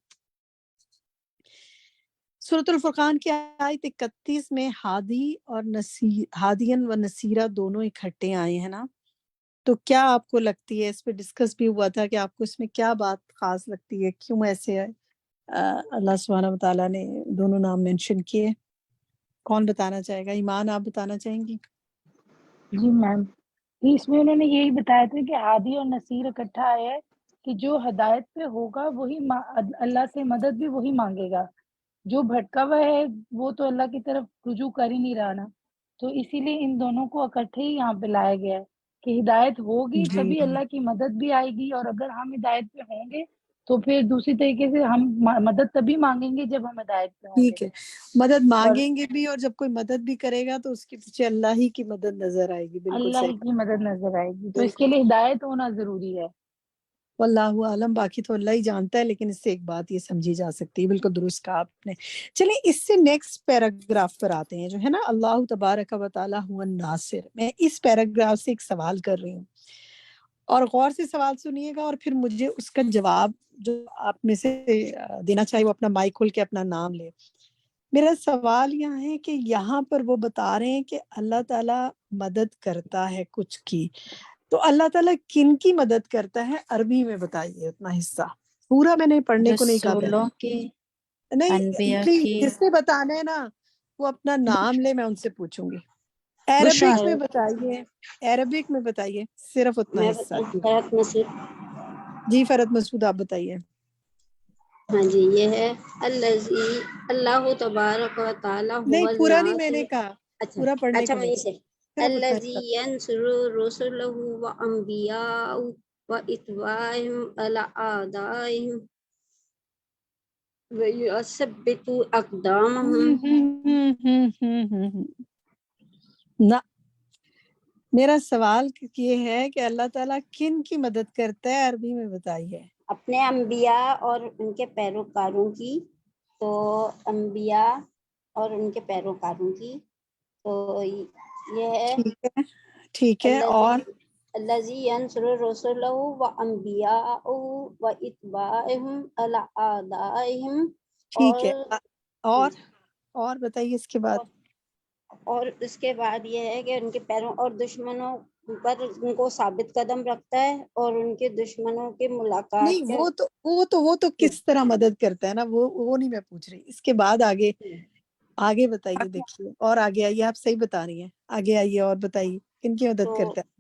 سورۃ الفرقان کی آیت 31 میں ہادی اور ہادین و نصیرہ دونوں اکٹھے آئے ہیں نا. تو کیا آپ کو لگتی ہے، اس پہ ڈسکس بھی ہوا تھا کہ آپ کو اس میں کیا بات خاص لگتی ہے، کیوں ایسے اللہ سبحانہ وتعالیٰ نے دونوں نام مینشن کیے؟ کون بتانا چاہے گا؟ ایمان آپ بتانا چاہیں گی؟ جی میم، اس میں انہوں نے یہی بتایا تھا کہ ہادی اور نصیر اکٹھا ہے کہ جو ہدایت پہ ہوگا وہی اللہ سے مدد بھی وہی مانگے گا. جو بھٹکا ہوا ہے وہ تو اللہ کی طرف رجوع کر ہی نہیں رہا نا. تو اسی لیے ان دونوں کو اکٹھے ہی یہاں پہ لایا گیا ہے کہ ہدایت ہوگی جی تبھی اللہ کی مدد بھی آئے گی، اور اگر ہم ہدایت پہ ہوں گے تو پھر دوسری طریقے سے ہم مدد تبھی مانگیں گے جب ہم ہدایت پہ ہوں گے. ٹھیک ہے، مدد اور مانگیں گے بھی، اور جب کوئی مدد بھی کرے گا تو اس کے پیچھے اللہ ہی کی مدد نظر آئے گی. بالکل اللہ صحیح، کی مدد نظر آئے گی، تو اس بالکل. کے لیے ہدایت ہونا ضروری ہے. واللہ عالم، باقی تو اللہ ہی جانتا ہے، لیکن اس سے ایک بات یہ سمجھی جا سکتی ہے. بالکل درست کہا آپ نے. چلیں اس سے نیکسٹ پیراگراف پر آتے ہیں جو ہے نا، اللہ تبارک و تعالیٰ هو الناصر. میں اس پیراگراف سے ایک سوال کر رہی ہوں، اور غور سے سوال سنیے گا، اور پھر مجھے اس کا جواب جو آپ میں سے دینا چاہیے وہ اپنا مائک کھول کے اپنا نام لے. میرا سوال یہاں ہے کہ یہاں پر وہ بتا رہے ہیں کہ اللہ تعالیٰ مدد کرتا ہے کچھ کی، تو اللہ تعالیٰ کن کی مدد کرتا ہے؟ عربی میں بتائیے اتنا حصہ. پورا میں نے پڑھنے کو نہیں کہا تھا. رسولوں کے، نہیں انبیاء پلیز، کے. جس نے بتانا ہے نا وہ اپنا نام لے، میں ان سے پوچھوں گی. عربک میں بتائیے، عربک میں بتائیے صرف اتنا میں حصہ. فرحت مسعود. جی فرحت مسعود آپ بتائیے. ہاں جی یہ ہے الذی اللہ تبارک و تعالی هو نہیں پورا نہیں میں الناصر. نے کہا، اچھا پورا پڑھنے اچھا کو وہیں بولو، سے صرف اتنا الذی حصہ۔ ینصر رسلہ و انبیاء و اتباعهم علی اعدائهم ویثبت اقدامهم. نہ میرا سوال یہ ہے کہ اللہ تعالیٰ کن کی مدد کرتا ہے، عربی میں بتائیے۔ اپنے انبیاء اور ان کے پیروکاروں کی، تو انبیاء اور ان کے پیروکاروں کی، تو یہ ہے ٹھیک ہے ٹھیک ہے، الذی اور الذی ینصر رسلہ و انبیاء و اتباعهم علی اعدائهم. ٹھیک ہے اور بتائیے اس کے بعد۔ اور اس کے بعد یہ ہے کہ ان کے پیروں اور دشمنوں پر ان کو ثابت قدم رکھتا ہے، اور ان کے دشمنوں کے ملاقات نہیں کے وہ تو کس طرح مدد کرتا ہے نا، وہ نہیں میں پوچھ رہی، اس کے بعد آگے بتائیے، دیکھیے اور آگے آئیے، آپ صحیح بتا رہی ہیں، آگے آئیے اور بتائیے کن کی مدد تو کرتا ہے۔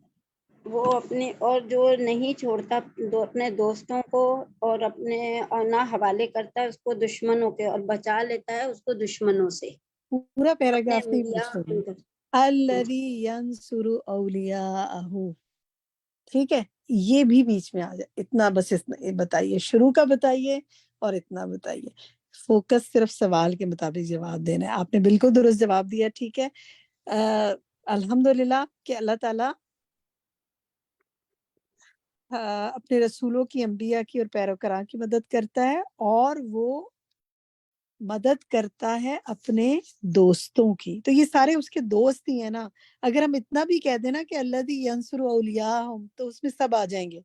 وہ اپنے اور جو نہیں چھوڑتا اپنے دوستوں کو، اور اپنے اور نہ حوالے کرتا ہے اس کو دشمنوں کے، اور بچا لیتا ہے اس کو دشمنوں سے. پورا اپنے پیراگراف نہیں انبیاء پوچھ رہی ان ہوں۔ کو- الذی ینصر اولیاءہ، ٹھیک ہے، یہ بھی بیچ میں آ جائے، اتنا بس یہ بتائیے، شروع کا بتائیے اور اتنا بتائیے، فوکس صرف سوال کے مطابق جواب دینا ہے۔ آپ نے بالکل درست جواب دیا، ٹھیک ہے۔ الحمدللہ کہ اللہ تعالیٰ اپنے رسولوں کی، انبیاء کی اور پیروکاروں کی مدد کرتا ہے، اور وہ مدد کرتا ہے اپنے دوستوں کی، تو یہ سارے اس کے دوست ہی ہیں نا۔ اگر ہم اتنا بھی کہہ دیں نا کہ الذی ینصر اولیاءہم، تو اس میں سب آ جائیں گے،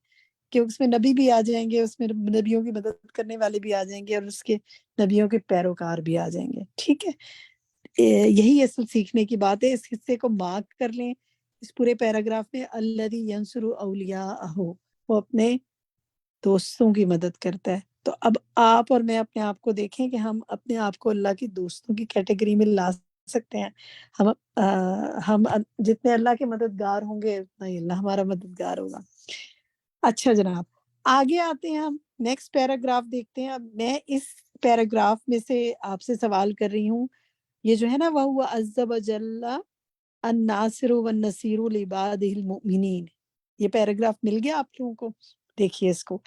کہ اس میں نبی بھی آ جائیں گے، اس میں نبیوں کی مدد کرنے والے بھی آ جائیں گے، اور اس کے نبیوں کے پیروکار بھی آ جائیں گے، ٹھیک ہے۔ یہی اصل سیکھنے کی بات ہے، اس حصے کو مارک کر لیں، اس پورے پیراگراف میں الذی ینصر اولیاءہ، وہ اپنے دوستوں کی مدد کرتا ہے۔ تو اب آپ اور میں اپنے آپ کو دیکھیں کہ ہم اپنے آپ کو اللہ کی دوستوں کی کیٹیگری میں لا سکتے ہیں۔ ہم جتنے اللہ کے مددگار ہوں گے اتنا ہی اللہ ہمارا مددگار ہوگا۔ اچھا جناب، آگے آتے ہیں، ہم نیکسٹ پیراگراف دیکھتے ہیں۔ اب میں اس پیراگراف میں سے آپ سے سوال کر رہی ہوں، یہ جو ہے نا وَهُوَ عَزَّ وَجَلَّ النَّاصِرُ وَالنَّصِيرُ لِعِبَادِهِ الْمُؤْمِنِينَ، یہ پیراگراف مل گیا آپ لوگوں کو؟ دیکھیے اس کو،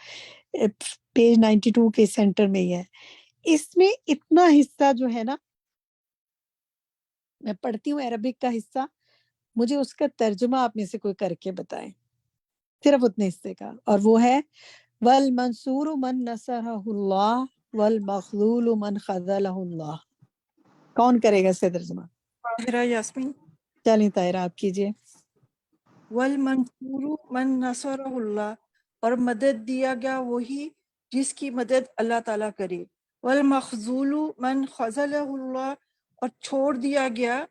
پیج 92 کے سینٹر میں یہ ہے۔ اس میں اتنا حصہ جو ہے نا، میں پڑھتی ہوں عربک کا حصہ، مجھے اس کا ترجمہ آپ میں سے کوئی کر کے بتائیں، صرف اتنے حصے کا، اور وہ ہے وَالْمَنْصُورُ مَنْ نَصَرَهُ اللَّهُ وَالْمَخْذُولُ مَنْ خَذَلَهُ اللَّهُ۔ کون کرے گا اس کا ترجمہ؟ طاہرہ یاسمین۔ چلیں طاہرہ آپ کیجئے۔ والمنصور من نصرہ اللہ، اور مدد دیا گیا وہی جس کی مدد اللہ تعالیٰ کرے، والمخذول من خذلہ اللہ، اور چھوڑ دیا گیا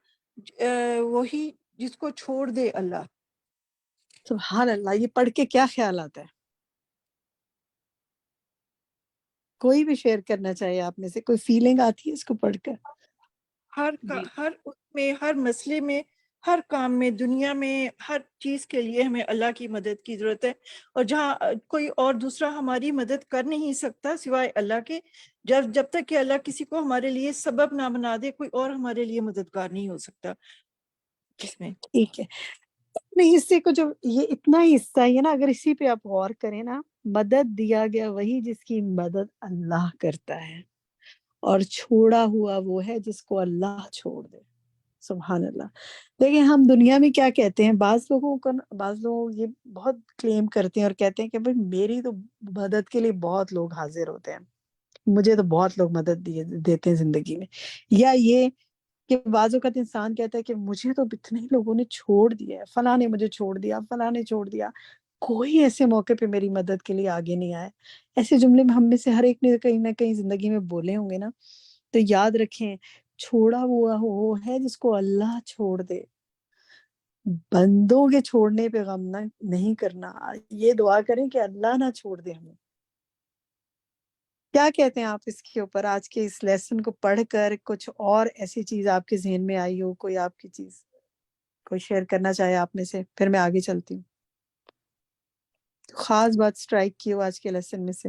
وہی جس کو چھوڑ دے اللہ۔ سبحان اللہ، یہ پڑھ کے کیا خیال آتا ہے؟ کوئی بھی شیئر کرنا چاہیے آپ میں سے، کوئی فیلنگ آتی ہے اس کو پڑھ کر؟ ہر اس میں، ہر مسئلے میں، ہر کام میں، دنیا میں، ہر چیز کے لیے ہمیں اللہ کی مدد کی ضرورت ہے، اور جہاں کوئی اور دوسرا ہماری مدد کر نہیں سکتا سوائے اللہ کے، جب تک کہ اللہ کسی کو ہمارے لیے سبب نہ بنا دے، کوئی اور ہمارے لیے مددگار نہیں ہو سکتا اس میں۔ ٹھیک ہے، اپنے حصے کو جو یہ اتنا ہی حصہ ہے نا، اگر اسی پہ آپ غور کریں نا، مدد دیا گیا وہی جس کی مدد اللہ کرتا ہے، اور چھوڑا ہوا وہ ہے جس کو اللہ چھوڑ دے۔ سبحان اللہ۔ دیکھیں ہم دنیا میں کیا کہتے ہیں، بعض لوگ یہ بہت کلیم کرتے ہیں اور کہتے ہیں کہ بھئی میری تو مدد کے لیے بہت لوگ حاضر ہوتے ہیں، مجھے تو بہت لوگ مدد دیتے ہیں زندگی میں، یا یہ کہ بعض اوقات انسان کہتا ہے کہ مجھے تو اتنے لوگوں نے چھوڑ دیا ہے، فلاں نے مجھے چھوڑ دیا، فلاں نے چھوڑ دیا، کوئی ایسے موقع پہ میری مدد کے لیے آگے نہیں آیا۔ ایسے جملے میں ہم میں سے ہر ایک نے کہیں نہ کہیں زندگی میں بولے ہوں گے نا، تو یاد رکھیں چھوڑا ہوا وہ ہے جس کو اللہ چھوڑ دے۔ بندوں کے چھوڑنے پہ غم نہیں کرنا، یہ دعا کریں کہ اللہ نہ چھوڑ دے ہمیں۔ کیا کہتے ہیں آپ اس کے اوپر؟ آج کے اس لیسن کو پڑھ کر کچھ اور ایسی چیز آپ کے ذہن میں آئی ہو، کوئی آپ کی چیز کوئی شیئر کرنا چاہے آپ میں سے، پھر میں آگے چلتی ہوں۔ خاص بات سٹرائک کی ہو آج کے لیسن میں سے؟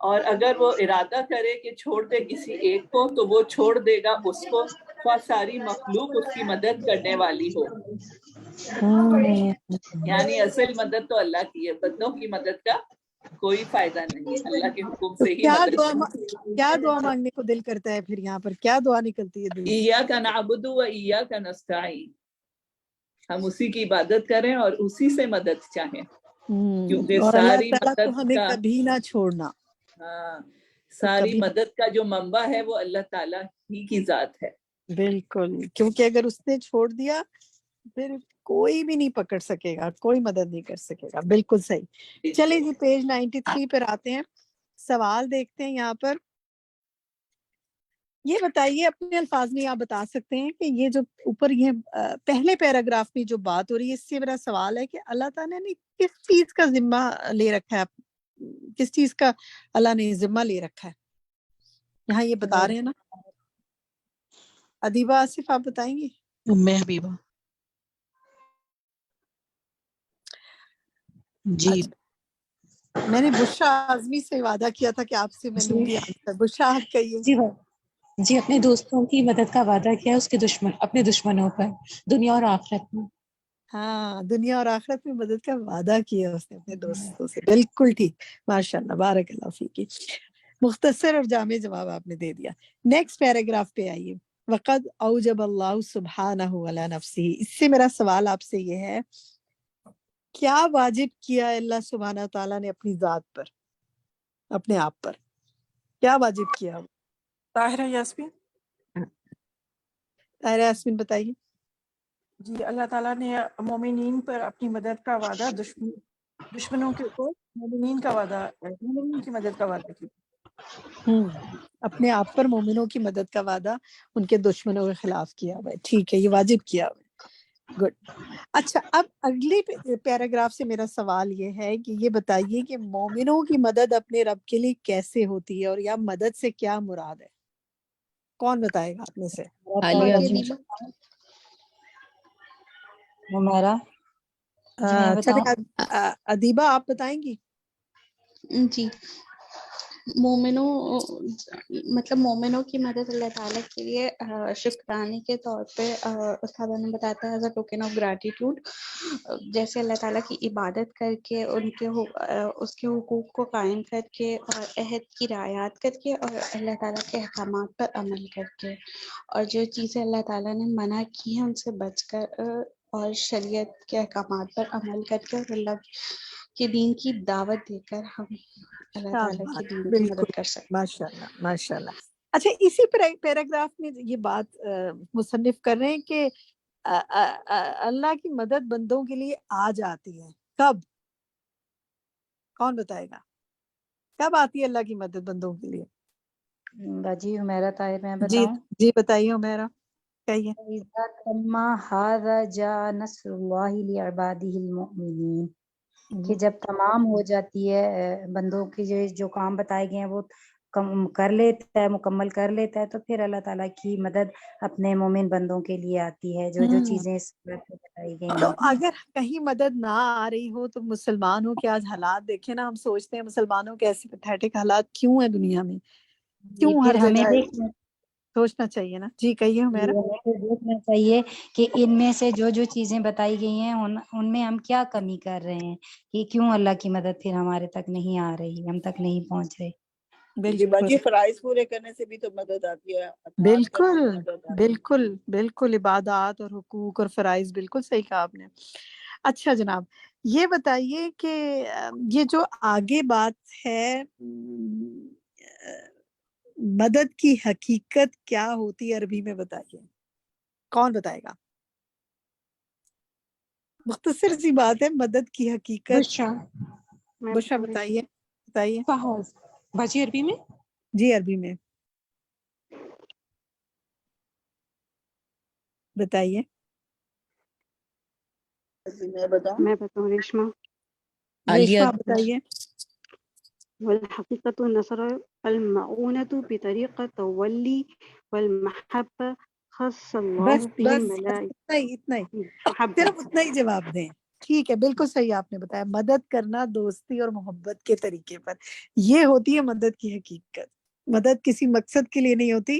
اور اگر وہ ارادہ کرے کہ چھوڑ دے کسی ایک کو تو وہ چھوڑ دے گا اس کو، خواہ ساری مخلوق اس کی مدد کرنے والی ہو۔ یعنی اصل مدد تو اللہ کی ہے، بندوں کی مدد کا کوئی فائدہ نہیں ہے، اللہ کے حکم تو سے ہی مدد کیا دعا مانگنے کو دل کرتا ہے پھر یہاں پر کیا دعا نکلتی ہے دل سے؟ ایاک نعبد و ایاک نستعین، ہم اسی کی عبادت کریں اور اسی سے مدد چاہیں، کیونکہ اور اللہ ساری تعالیٰ کو مدد ہمیں کا کبھی نہ چھوڑنا، ہاں ساری کبھی مدد کا جو منبع ہے وہ اللہ تعالیٰ ہی کی ذات ہے۔ بالکل، کیونکہ اگر اس نے چھوڑ دیا پھر کوئی بھی نہیں پکڑ سکے گا، کوئی مدد نہیں کر سکے گا۔ بالکل صحیح۔ چلے جی پیج 93 پر آتے ہیں، سوال دیکھتے ہیں یہاں پر۔ یہ بتائیے اپنے الفاظ میں آپ بتا سکتے ہیں کہ یہ جو اوپر یہ پہلے پیراگراف میں جو بات ہو رہی ہے، اس سے میرا سوال ہے کہ اللہ تعالیٰ نے کس چیز کا ذمہ لے رکھا ہے، کس چیز کا اللہ نے ذمہ لے رکھا ہے؟ یہاں یہ بتا رہے ہیں نا۔ ادیبہ آصف آپ بتائیں گی؟ میں حبیبہ جی میں نے بشرا اعظمی سے وعدہ کیا تھا کہ آپ سے میں لوں گی آنسر۔ بشرا آپ کہیے۔ جی اپنے دوستوں کی مدد کا وعدہ کیا اس کے اپنے دشمنوں پر دنیا اور آخرت میں۔ ہاں، دنیا اور آخرت میں مدد کا وعدہ کیا اس نے اپنے دوستوں سے۔ بالکل ٹھیک، ماشاءاللہ، بارک اللہ فیکی۔ مختصر اور جامع جواب آپ نے دے دیا۔ نیکسٹ پیراگراف پہ آئیے۔ وقد اوجب اللہ سبحانہ علی نفسہ، اس سے میرا سوال آپ سے یہ ہے کیا واجب کیا اللہ سبحانہ تعالیٰ نے اپنی ذات پر، اپنے آپ پر کیا واجب کیا؟ طاہرہ یاسمین۔ طاہرہ یاسمین بتائیے۔ جی، اللہ تعالیٰ نے مومنین پر اپنی مدد کا وعدہ، دشمنوں کے اوپر مومنین کا وعدہ، مومنین کی مدد کا وعدہ کیا۔ اپنے آپ پر مومنوں کی مدد کا وعدہ ان کے دشمنوں کے خلاف کیا ہوا ہے۔ ٹھیک ہے، یہ واجب کیا ہوا ہے۔ گڈ۔ اچھا، اب اگلے پیراگراف سے میرا سوال یہ ہے کہ یہ بتائیے کہ مومنوں کی مدد اپنے رب کے لیے کیسے ہوتی ہے، اور یا مدد سے کیا مراد ہے؟ کون بتائے گا آپ میں سے؟ چلے ادیبہ آپ بتائیں گی؟ جی، مومنوں کی مدد اللہ تعالیٰ کے لیے شکرانے کے طور پہ استاد نے بتاتا ہے as a token of gratitude, جیسے اللہ تعالیٰ کی عبادت کر کے اس کے حقوق کو قائم کر کے اور عہد کی رعایت کر کے اور اللہ تعالیٰ کے احکامات پر عمل کر کے، اور جو چیزیں اللہ تعالیٰ نے منع کی ہیں ان سے بچ کر اور شریعت کے احکامات پر عمل کر کے اور اللہ کے دین کی دعوت دے کر ہم اللہ تعالیٰ کی دین کی مدد کر سکتے ہیں۔ ماشاءاللہ، ماشاءاللہ۔ اچھا، اسی پیراگراف میں یہ بات مصنف کر رہے ہیں کہ اللہ کی مدد بندوں کے لیے آ جاتی ہے، کب؟ کون بتائے گا کب آتی ہے اللہ کی مدد بندوں کے لیے؟ باجی حمیرہ طاہر میں جی بتاؤں؟ جی بتائیے حمیرہ، کہیے۔ وَإِذَا تَمَّ هَذَا جَاءَ نَصْرُ اللَّهِ لِعِبَادِهِ الْمُؤْمِنِينَ، کہ جب تمام ہو جاتی ہے بندوں کے جو کام بتائے گئے ہیں وہ کر لیتا ہے، مکمل کر لیتا ہے، تو پھر اللہ تعالیٰ کی مدد اپنے مومن بندوں کے لیے آتی ہے، جو چیزیں اس صورت میں بتائی گئی تو ہیں۔ اگر کہیں مدد نہ آ رہی ہو تو مسلمانوں کے آج حالات دیکھیں نا، ہم سوچتے ہیں مسلمانوں کے ایسے پیتھیٹک حالات کیوں ہیں دنیا میں، کیوں پھر ہر ہمیں جگہ؟ سوچنا چاہیے نا۔ جی کہیے حمیرہ۔ دیکھنا چاہیے کہ ان میں سے جو چیزیں بتائی گئی ہیں ان میں ہم کیا کمی کر رہے ہیں، کہ کیوں اللہ کی مدد پھر ہمارے تک نہیں آ رہی، ہم تک نہیں پہنچ رہی۔ جی باجی، فرائض پورے کرنے سے بھی تو مدد آتی ہے، بالکل بالکل بالکل، عبادات اور حقوق اور فرائض، بالکل صحیح کہا آپ نے۔ اچھا جناب، یہ بتائیے کہ یہ جو آگے بات ہے مدد کی حقیقت کیا ہوتی ہے عربی میں، بتائیے، کون بتائے گا؟ مختصر سی بات ہے، مدد کی حقیقت۔ بشرا بتائیے بتائیے۔ باجی عربی میں؟ جی عربی میں بتائیے۔ میں بتاؤں ریشما؟ ریشما بتائیے۔ والحقیقت نصر المعونة بطریقہ تولی والمحبہ خص اللہ بس اتنا ہی صرف اتنا ہی جواب دیں، ٹھیک ہے، بالکل صحیح آپ نے بتایا، مدد کرنا دوستی اور محبت کے طریقے پر، یہ ہوتی ہے مدد کی حقیقت. مدد کسی مقصد کے لیے نہیں ہوتی،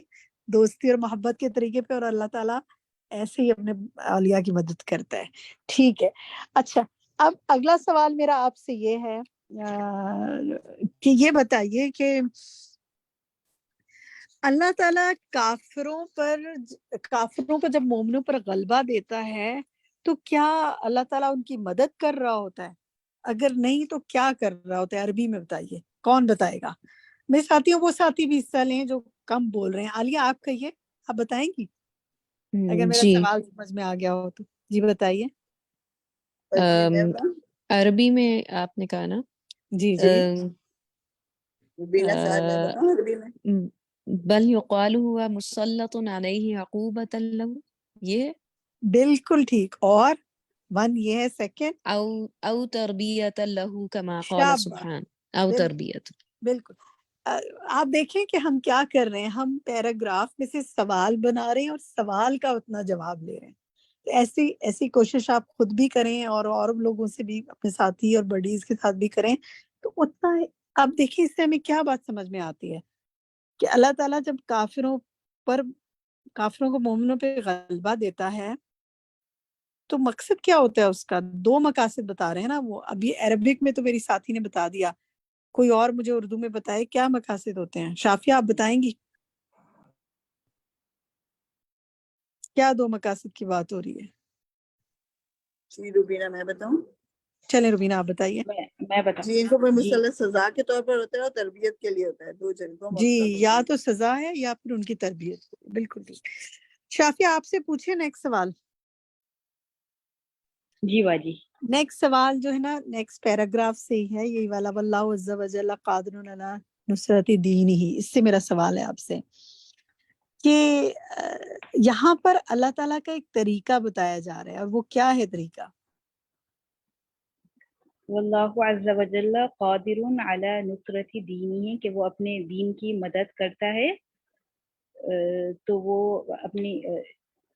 دوستی اور محبت کے طریقے پہ، اور اللہ تعالیٰ ایسے ہی اپنے اولیاء کی مدد کرتا ہے. ٹھیک ہے، اچھا اب اگلا سوال میرا آپ سے یہ ہے کہ یہ بتائیے کہ اللہ تعالیٰ کافروں کو جب مومنوں پر غلبہ دیتا ہے تو کیا اللہ تعالیٰ ان کی مدد کر رہا ہوتا ہے؟ اگر نہیں تو کیا کر رہا ہوتا ہے؟ عربی میں بتائیے، کون بتائے گا؟ میرے ساتھیوں، وہ ساتھی بھی حصہ لیں جو کم بول رہے ہیں. عالیہ آپ کہیے، آپ بتائیں گی اگر میرا جی سوال سمجھ میں آ گیا ہو تو. جی بتائیے. عربی میں آپ نے کہا نا؟ جی جی بینا صاحب میں بتاؤں عربی میں؟ بل یقال ہوا مسلط علیہ عقوبۃ له، یہ بالکل ٹھیک. اور ون یہ ہے سیکنڈ، او تربیۃ له کما قال شاباش، سبحان، او تربیت. بالکل. آپ دیکھیں کہ ہم کیا کر رہے ہیں، ہم پیراگراف میں سے سوال بنا رہے ہیں اور سوال کا اتنا جواب لے رہے ہیں. ایسی کوشش آپ خود بھی کریں اور لوگوں سے بھی، اپنے ساتھی اور بڈیز کے ساتھ بھی کریں تو اتنا. آپ دیکھیں اس سے ہمیں کیا بات سمجھ میں آتی ہے کہ اللہ تعالیٰ جب کافروں کو مومنوں پہ غلبہ دیتا ہے تو مقصد کیا ہوتا ہے اس کا؟ دو مقاصد بتا رہے ہیں نا وہ. ابھی عربک میں تو میری ساتھی نے بتا دیا، کوئی اور مجھے اردو میں بتائے کیا مقاصد ہوتے ہیں. شافیہ آپ بتائیں گی کیا دو مقاصد کی بات ہو رہی ہے؟ جی روبینہ میں بتاؤں؟ چلیں روبینہ آپ بتائیے. میں بتاؤں. جی ان کو مسلط سزا کے طور پر ہوتا ہے اور تربیت کے لیے ہوتا ہے، دو جنگوں جی، یا تو سزا ہے یا پھر ان کی تربیت. بالکل ٹھیک. شافیہ آپ سے پوچھیں نیکسٹ سوال. جی باجی. نیکسٹ سوال جو ہے نا نیکسٹ پیراگراف سے ہی ہے، یہی والا واللہ عز وجل قادر علی نصرت دین ہی. اس سے میرا سوال ہے آپ سے کہ یہاں پر اللہ تعالیٰ کا ایک طریقہ بتایا جا رہا ہے، اور وہ کیا ہے طریقہ؟ واللہ عز وجل قادر علی نصرت دینہ، کہ وہ اپنے دین کی مدد کرتا ہے. تو وہ اپنی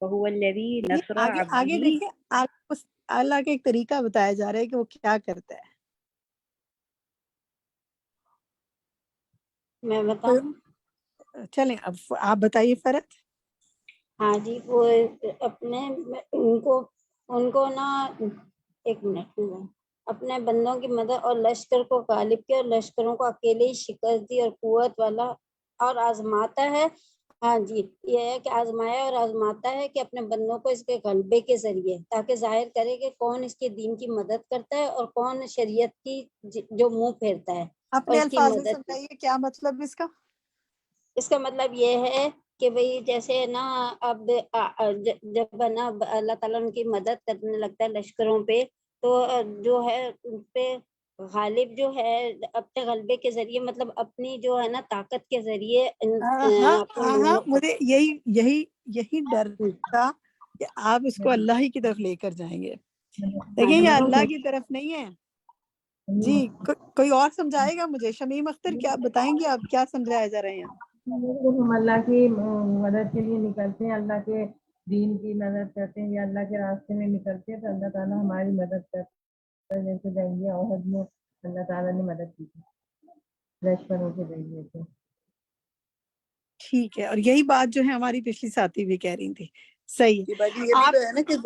فہو الذی نصر آگے عبدہ. دیکھیں، اللہ کا ایک طریقہ بتایا جا رہا ہے کہ وہ کیا کرتا ہے. میں بتاؤں؟ چلیں اب آپ بتائیے فرت. ہاں جی، وہ اپنے ان کو نا، ایک منٹ میں، اپنے بندوں کی مدد اور لشکر کو غالب کیا اور لشکروں کو اکیلے ہی شکست دی اور قوت والا اور آزماتا ہے. ہاں جی، یہ ہے کہ آزمایا اور آزماتا ہے کہ اپنے بندوں کو اس کے غلبے کے ذریعے، تاکہ ظاہر کرے کہ کون اس کے دین کی مدد کرتا ہے اور کون شریعت کی جو منہ پھیرتا ہے. اپنے الفاظ میں سمجھائیے کیا مطلب اس کا. اس کا مطلب یہ ہے کہ بھئی جیسے نا اب جب نا اللہ تعالیٰ ان کی مدد کرنے لگتا ہے لشکروں پہ، تو جو ہے ان پہ غالب جو ہے اپنے غلبے کے ذریعے، مطلب اپنی جو ہے نا طاقت کے ذریعے. ہاں مجھے یہی ڈر تھا کہ آپ اس کو اللہ ہی کی طرف لے کر جائیں گے. دیکھیں یہ اللہ کی طرف نہیں ہے. جی کوئی اور سمجھائے گا مجھے؟ شمیم اختر کیا بتائیں گے آپ، کیا سمجھایا جا رہے ہیں؟ ہم اللہ کی مدد کے لیے نکلتے ہیں، اللہ کے دین کی مدد کرتے ہیں یا اللہ کے راستے میں نکلتے ہیں تو اللہ تعالیٰ ہماری مدد کرتا ہے. جیسے جنگی احد میں اللہ تعالیٰ نے مدد کی تھی لشکروں کے ذریعے سے. ٹھیک ہے، اور یہی بات جو ہے ہماری پچھلی ساتھی بھی کہہ رہی تھی. صحیح. یہ بھی تو ہے نا کہ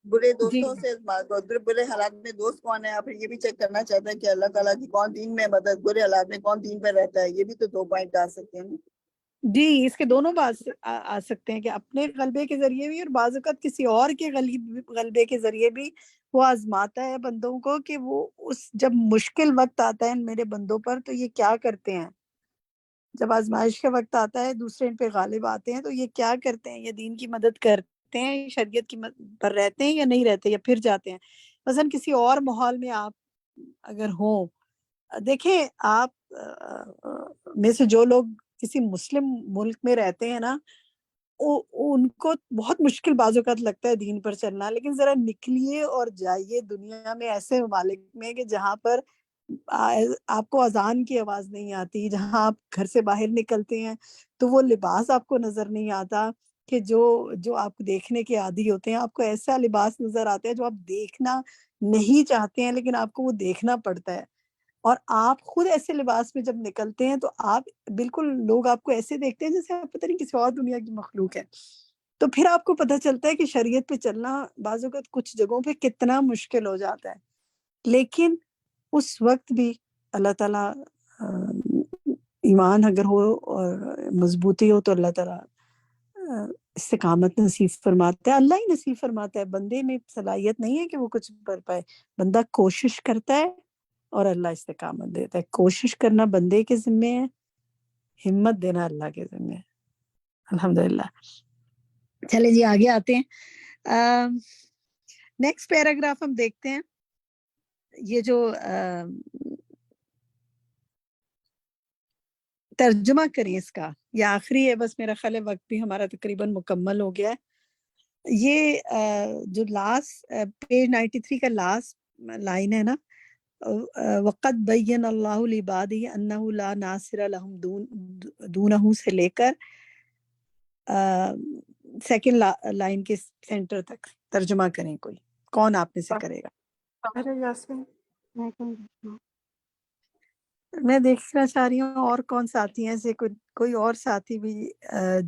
برے دوستوں جی سے برے حالات میں دوست کون ہے، آپ یہ بھی چیک کرنا چاہتے ہیں کہ اللہ تعالیٰ کی کون دین میں مدد، برے حالات میں کون دین پہ رہتا ہے. یہ بھی تو 2 پوائنٹ آ سکتے ہیں. جی اس کے دونوں بات آ سکتے ہیں کہ اپنے غلبے کے ذریعے بھی، اور بعض اوقات کسی اور کے غلبے کے ذریعے بھی وہ آزماتا ہے بندوں کو کہ وہ جب مشکل وقت آتا ہے میرے بندوں پر تو یہ کیا کرتے ہیں. جب آزمائش کا وقت آتا ہے، دوسرے ان پہ غالب آتے ہیں تو یہ کیا کرتے ہیں؟ یہ دین کی مدد کرتے ہیں، شریعت کی پر رہتے ہیں یا نہیں رہتے یا پھر جاتے ہیں. مثلا کسی اور ماحول میں آپ اگر ہوں، دیکھیں آپ میں سے جو لوگ کسی مسلم ملک میں رہتے ہیں نا، ان کو بہت مشکل بعض اوقات لگتا ہے دین پر چلنا، لیکن ذرا نکلیے اور جائیے دنیا میں ایسے ممالک میں کہ جہاں پر آپ کو اذان کی آواز نہیں آتی، جہاں آپ گھر سے باہر نکلتے ہیں تو وہ لباس آپ کو نظر نہیں آتا، کہ جو آپ کو دیکھنے کے عادی ہوتے ہیں، آپ کو ایسا لباس نظر آتا ہے جو آپ دیکھنا نہیں چاہتے ہیں لیکن آپ کو وہ دیکھنا پڑتا ہے، اور آپ خود ایسے لباس میں جب نکلتے ہیں تو آپ بالکل، لوگ آپ کو ایسے دیکھتے ہیں جیسے آپ پتہ نہیں کسی اور دنیا کی مخلوق ہے. تو پھر آپ کو پتہ چلتا ہے کہ شریعت پہ چلنا بعض اوقات کچھ جگہوں پہ کتنا مشکل ہو جاتا ہے، لیکن اس وقت بھی اللہ تعالیٰ ایمان اگر ہو اور مضبوطی ہو تو اللہ تعالیٰ استقامت نصیب فرماتا ہے. اللہ ہی نصیب فرماتا ہے، بندے میں صلاحیت نہیں ہے کہ وہ کچھ کر پائے. بندہ کوشش کرتا ہے اور اللہ استقامت دیتا ہے. کوشش کرنا بندے کے ذمے ہے، ہمت دینا اللہ کے ذمے ہے. الحمدللہ. چلے جی آگے آتے ہیں. نیکسٹ پیراگراف ہم دیکھتے ہیں. یہ جو ترجمہ کریں اس کا، یہ آخری ہے، بس میرا خیال ہے وقت بھی ہمارا تقریباً مکمل ہو گیا ہے. یہ جو لاسٹ پیج 93 کا لاسٹ لائن ہے نا، وقد بین اللہ لعبادہ انہ لا ناصر لہم دونہ سے لے کر سیکنڈ لائن کے سینٹر تک ترجمہ کریں. کوئی کون آپ میں سے کرے گا؟ یاسمین میں دیکھنا چاہ رہی ہوں اور کون ساتھی ہیں، سے کوئی اور ساتھی بھی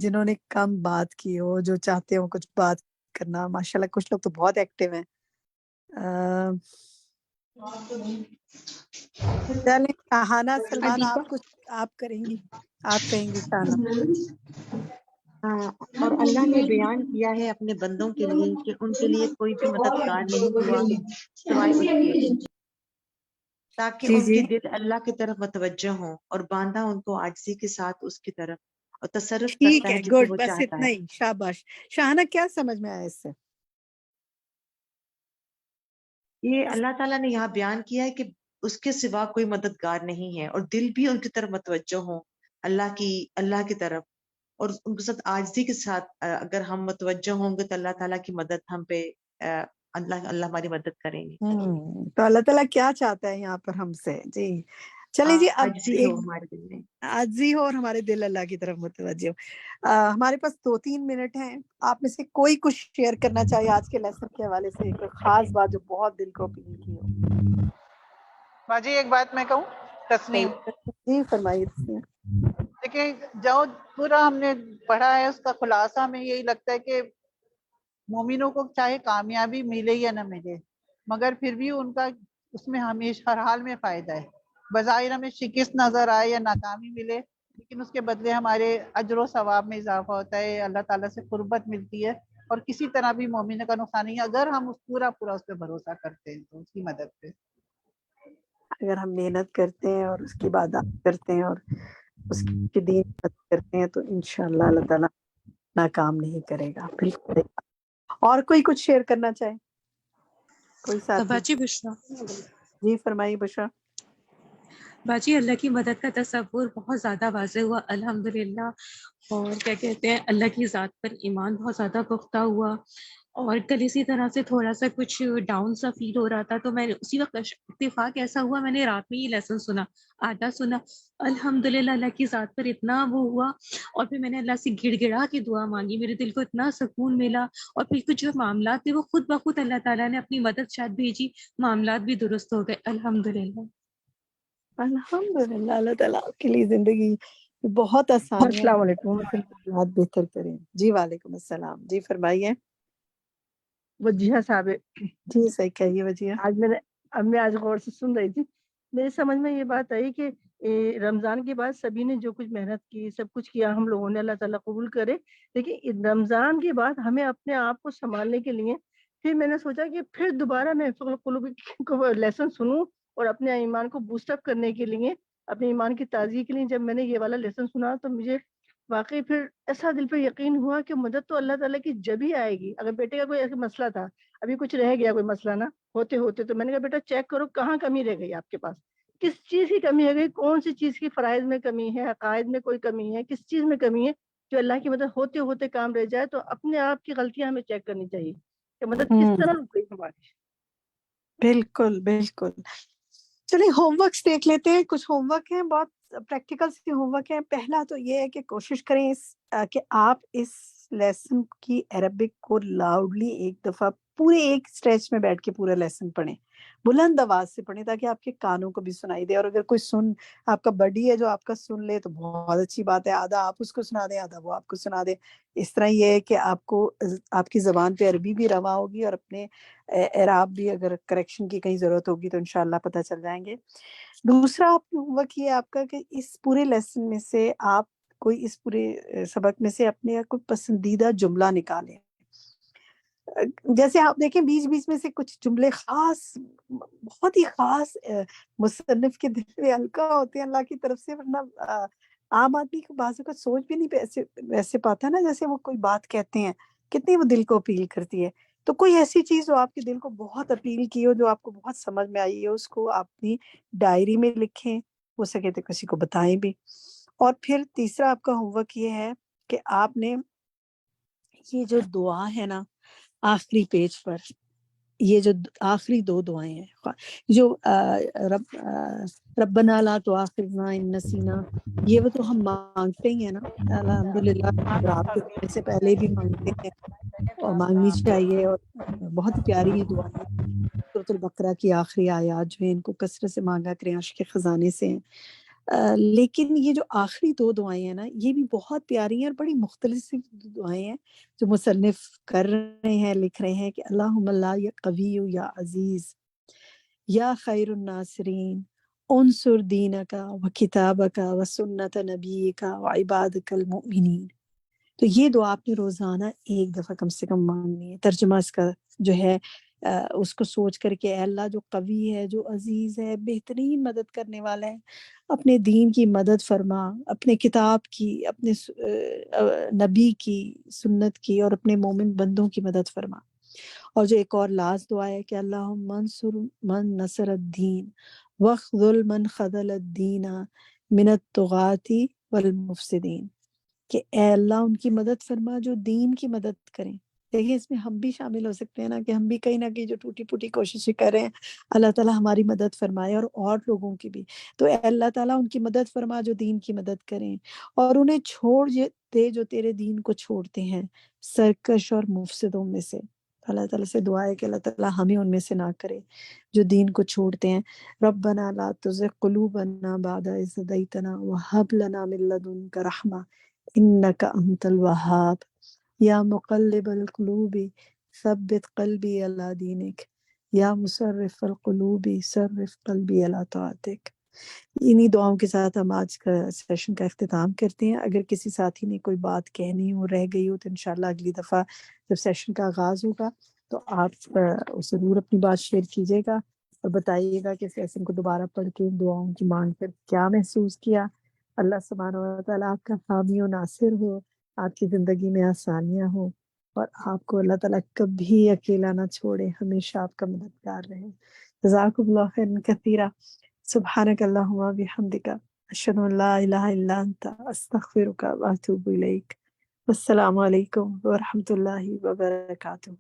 جنہوں نے کم بات کی ہو، جو چاہتے ہو کچھ بات کرنا. ماشاءاللہ کچھ لوگ تو بہت ایکٹیو ہیں. چلیں شاہانہ سلمان، آپ کریں گی، آپ کہیں گی شاہانہ. اور اللہ نے بیان کیا ہے اپنے بندوں کے لیے کہ ان کے لیے کوئی بھی مددگار نہیں ہوا سوائے اس کے، تاکہ ان کے دل اللہ کی طرف متوجہ ہوں اور باندھا ان کو عاجزی کے ساتھ اس کی طرف، اور تصرف کرتا ہے جسے وہ بس چاہتا اتنا ہے. ہی. شاباش. شاہانہ کیا سمجھ میں آیا اس سے؟ یہ اللہ تعالیٰ نے یہاں بیان کیا ہے کہ اس کے سوا کوئی مددگار نہیں ہے، اور دل بھی ان کی طرف متوجہ ہوں اللہ کی طرف، اور ان کے ساتھ عاجزی کے ساتھ اگر ہم متوجہ ہوں گے تو اللہ تعالیٰ کی مدد ہم پہ اللہ ہماری مدد کریں گے. تو اللہ تعالیٰ کیا چاہتا ہے یہاں پر ہم سے؟ جی چلیے جی، اب عاجزی ہو ہمارے دل میں، عاجزی ہو اور ہمارے دل اللہ کی طرف متوجہ ہو. ہمارے پاس 2-3 منٹ ہیں. آپ میں سے کوئی کچھ شیئر کرنا چاہیے آج کے لیسن کے حوالے سے، کوئی خاص بات جو بہت دل کو اپیل کی ہو؟ باجی ایک بات میں کہوں، تسنیم جی فرمائیے. دیکھیں جو پورا ہم نے پڑھا ہے اس کا خلاصہ ہمیں یہی لگتا ہے کہ مومنوں کو چاہے کامیابی ملے یا نہ ملے، مگر پھر بھی ان کا اس میں ہمیشہ ہر حال میں فائدہ ہے. بظاہر ہمیں شکست نظر آئے یا ناکامی ملے، لیکن اس کے بدلے ہمارے اجر و ثواب میں اضافہ ہوتا ہے، اللہ تعالیٰ سے قربت ملتی ہے، اور کسی طرح بھی مومن کا نقصان نہیں ہے اگر ہم پورا اس پہ بھروسہ کرتے ہیں تو اس کی مدد پہ. اگر ہم محنت کرتے ہیں اور اس کی عبادات کرتے ہیں اور اس کی دین مدد کرتے ہیں تو انشاءاللہ اللہ تعالیٰ ناکام نہیں کرے گا. بالکل. اور کوئی کچھ شیئر کرنا چاہے؟ کوئی ساتھی؟ باجی بشرا. جی فرمائیے بشرا. باجی اللہ کی مدد کا تصور بہت زیادہ واضح ہوا الحمدللہ، اور کیا کہتے ہیں اللہ کی ذات پر ایمان بہت زیادہ پختہ ہوا. اور کل اسی طرح سے تھوڑا سا کچھ ڈاؤن سا فیل ہو رہا تھا، تو میں نے اسی وقت اتفاق ایسا ہوا میں نے رات میں یہ لیسن سنا، آدھا سنا. الحمدللہ اللہ کی ذات پر اتنا وہ ہوا، اور پھر میں نے اللہ سے گڑ گڑا کے دعا مانگی، میرے دل کو اتنا سکون ملا، اور پھر کچھ جو معاملات تھے وہ خود بخود اللہ تعالیٰ نے اپنی مدد شاید بھیجی، معاملات بھی درست ہو گئے. الحمدللہ. الحمدللہ. اللہ تعالیٰ کے لیے زندگی بہت آسان ہے. السلام علیکم. بہتر کریں. جی وعلیکم السلام. جی فرمائیے. وجیہہ صاحب. جی صحیح کہیے وجیہہ. میں آج غور سے سن رہی تھی، میرے سمجھ میں یہ بات آئی کہ رمضان کے بعد سبھی نے جو کچھ محنت کی، سب کچھ کیا ہم لوگوں نے، اللہ تعالیٰ قبول کرے، لیکن رمضان کے بعد ہمیں اپنے آپ کو سنبھالنے کے لیے پھر میں نے سوچا کہ پھر دوبارہ میں کو لیسن سنوں، اور اپنے ایمان کو بوسٹ اپ کرنے کے لیے، اپنے ایمان کی تازگی کے لیے جب میں نے یہ والا لیسن سنا تو مجھے واقعی پھر ایسا دل پہ یقین ہوا کہ مدد تو اللہ تعالیٰ کی جب ہی آئے گی. اگر بیٹے کا کوئی ایسا مسئلہ تھا، ابھی کچھ رہ گیا کوئی مسئلہ نا ہوتے ہوتے، تو میں نے کہا بیٹا چیک کرو کہاں کمی رہ گئی آپ کے پاس، کس چیز کی کمی رہ گئی، کون سی چیز کی فرائض میں کمی ہے، عقائد میں کوئی کمی ہے، کس چیز میں کمی ہے جو اللہ کی مدد ہوتے ہوتے کام رہ جائے. تو اپنے آپ کی غلطیاں ہمیں چیک کرنی چاہیے کہ مدد کس طرح ہو گئی ہماری. بالکل بالکل. چلیے ہوم ورکس دیکھ لیتے ہیں. کچھ ہوم ورک ہیں، بہت پریکٹیکل سے ہوم ورک ہیں. پہلا تو یہ ہے کہ کوشش کریں کہ آپ اس لیسن کی عربک کو لاؤڈلی ایک دفعہ پورے ایک اسٹریچ میں بیٹھ کے پورا لیسن پڑھیں، بلند آواز سے پڑھیں تاکہ آپ کے کانوں کو بھی سنائی دے. اور اگر کوئی آپ کا بڈی ہے جو آپ کا سن لے تو بہت اچھی بات ہے، آدھا آپ اس کو سنا دیں آدھا وہ آپ کو سنا دے. اس طرح یہ ہے کہ آپ کو آپ کی زبان پہ عربی بھی رواں ہوگی اور اپنے اعراب بھی اگر کریکشن کی کہیں ضرورت ہوگی تو انشاءاللہ پتہ چل جائیں گے. دوسرا وقت یہ آپ کا کہ اس پورے لیسن میں سے آپ کوئی اس پورے سبق میں سے اپنے کوئی پسندیدہ جملہ نکالیں. جیسے آپ دیکھیں بیچ بیچ میں سے کچھ جملے خاص بہت ہی خاص مصنف کے دل میں ہلکا ہوتے ہیں اللہ کی طرف سے، ورنہ عام آدمی کو بعض اوقات سوچ بھی نہیں ویسے پاتا نا، جیسے وہ کوئی بات کہتے ہیں کتنی وہ دل کو اپیل کرتی ہے. تو کوئی ایسی چیز جو آپ کے دل کو بہت اپیل کی ہو، جو آپ کو بہت سمجھ میں آئی ہے، اس کو آپ اپنی ڈائری میں لکھیں، ہو سکے تو کسی کو بتائیں بھی. اور پھر تیسرا آپ کا ہوم ورک یہ ہے کہ آپ نے یہ جو دعا ہے نا آخری پیج پر، یہ جو آخری دو دعائیں ہیں جو ربنا لا تؤاخذنا ان نسینا، یہ وہ تو ہم مانگتے ہی ہیں نا الحمدللہ، رات کو سونے سے پہلے بھی مانگتے ہیں اور مانگنی چاہیے، اور بہت پیاری دعا ہے. سورۃ البقرہ کی آخری آیات جو ہیں ان کو کثرت سے مانگا کریں، عرش کے خزانے سے ہیں. لیکن یہ جو آخری دو دعائیں ہیں نا یہ بھی بہت پیاری ہیں اور بڑی مختلف دعائیں ہیں جو مصنف کر رہے ہیں، لکھ رہے ہیں کہ اللہم لا یا قوی یا عزیز یا خیر الناصرین انصر دینک و کتابک و سنت نبیک و عبادک المؤمنین. تو یہ دعا آپ نے روزانہ ایک دفعہ کم سے کم مانگنی ہے. ترجمہ اس کا جو ہے اس کو سوچ کر کے اے اللہ جو قوی ہے، جو عزیز ہے، بہترین مدد کرنے والا ہے، اپنے دین کی مدد فرما، اپنے کتاب کی، اپنے نبی کی، سنت کی، اور اپنے مومن بندوں کی مدد فرما. اور جو ایک اور لاست دعا ہے کہ اللہم منصر من نصر الدین وخذل من خذل الدین من الطغاة والمفسدین، کہ اے اللہ ان کی مدد فرما جو دین کی مدد کریں. دیکھیں اس میں ہم بھی شامل ہو سکتے ہیں نا کہ ہم بھی کہیں نہ کہیں جو ٹوٹی پھوٹی کوششیں کر رہے ہیں، اللہ تعالیٰ ہماری مدد فرمائے اور لوگوں کی بھی. تو اے اللہ تعالیٰ ان کی مدد فرما جو دین کی مدد کریں، اور انہیں چھوڑ دے جو تیرے دین کو چھوڑتے ہیں، سرکش اور مفسدوں میں سے. اللہ تعالیٰ سے دعا ہے کہ اللہ تعالیٰ ہمیں ان میں سے نہ کرے جو دین کو چھوڑتے ہیں. ربنا لا تزغ قلوبنا بعد اذ ہدیتنا وہب لنا من لدنک رحمہ انک انت الوہاب یا مقلب القلوب ثبت قلبی علی دینک یا مصرف القلوب صرف قلبی علی طاعتک. انہی دعاؤں کے ساتھ ہم آج کا سیشن کا اختتام کرتے ہیں. اگر کسی ساتھی نے کوئی بات کہنی ہو، رہ گئی ہو، تو انشاءاللہ اگلی دفعہ جب سیشن کا آغاز ہوگا تو آپ ضرور اپنی بات شیئر کیجیے گا اور بتائیے گا کہ سیشن کو دوبارہ پڑھ کے ان دعاؤں کی مانگ کر کیا محسوس کیا. اللہ سبحانہ و تعالیٰ آپ کا حامی و ناصر ہو، آپ کی زندگی میں آسانیاں ہوں، اور آپ کو اللہ تعالیٰ کبھی اکیلا نہ چھوڑے، ہمیشہ آپ کا مددگار رہے. جزاکم اللہ خیرا کثیرا. سبحانک اللہم و بحمدک اشہد ان لا الہ الا انت استغفرک و اتوب الیک. السلام علیکم ورحمۃ اللہ وبرکاتہ.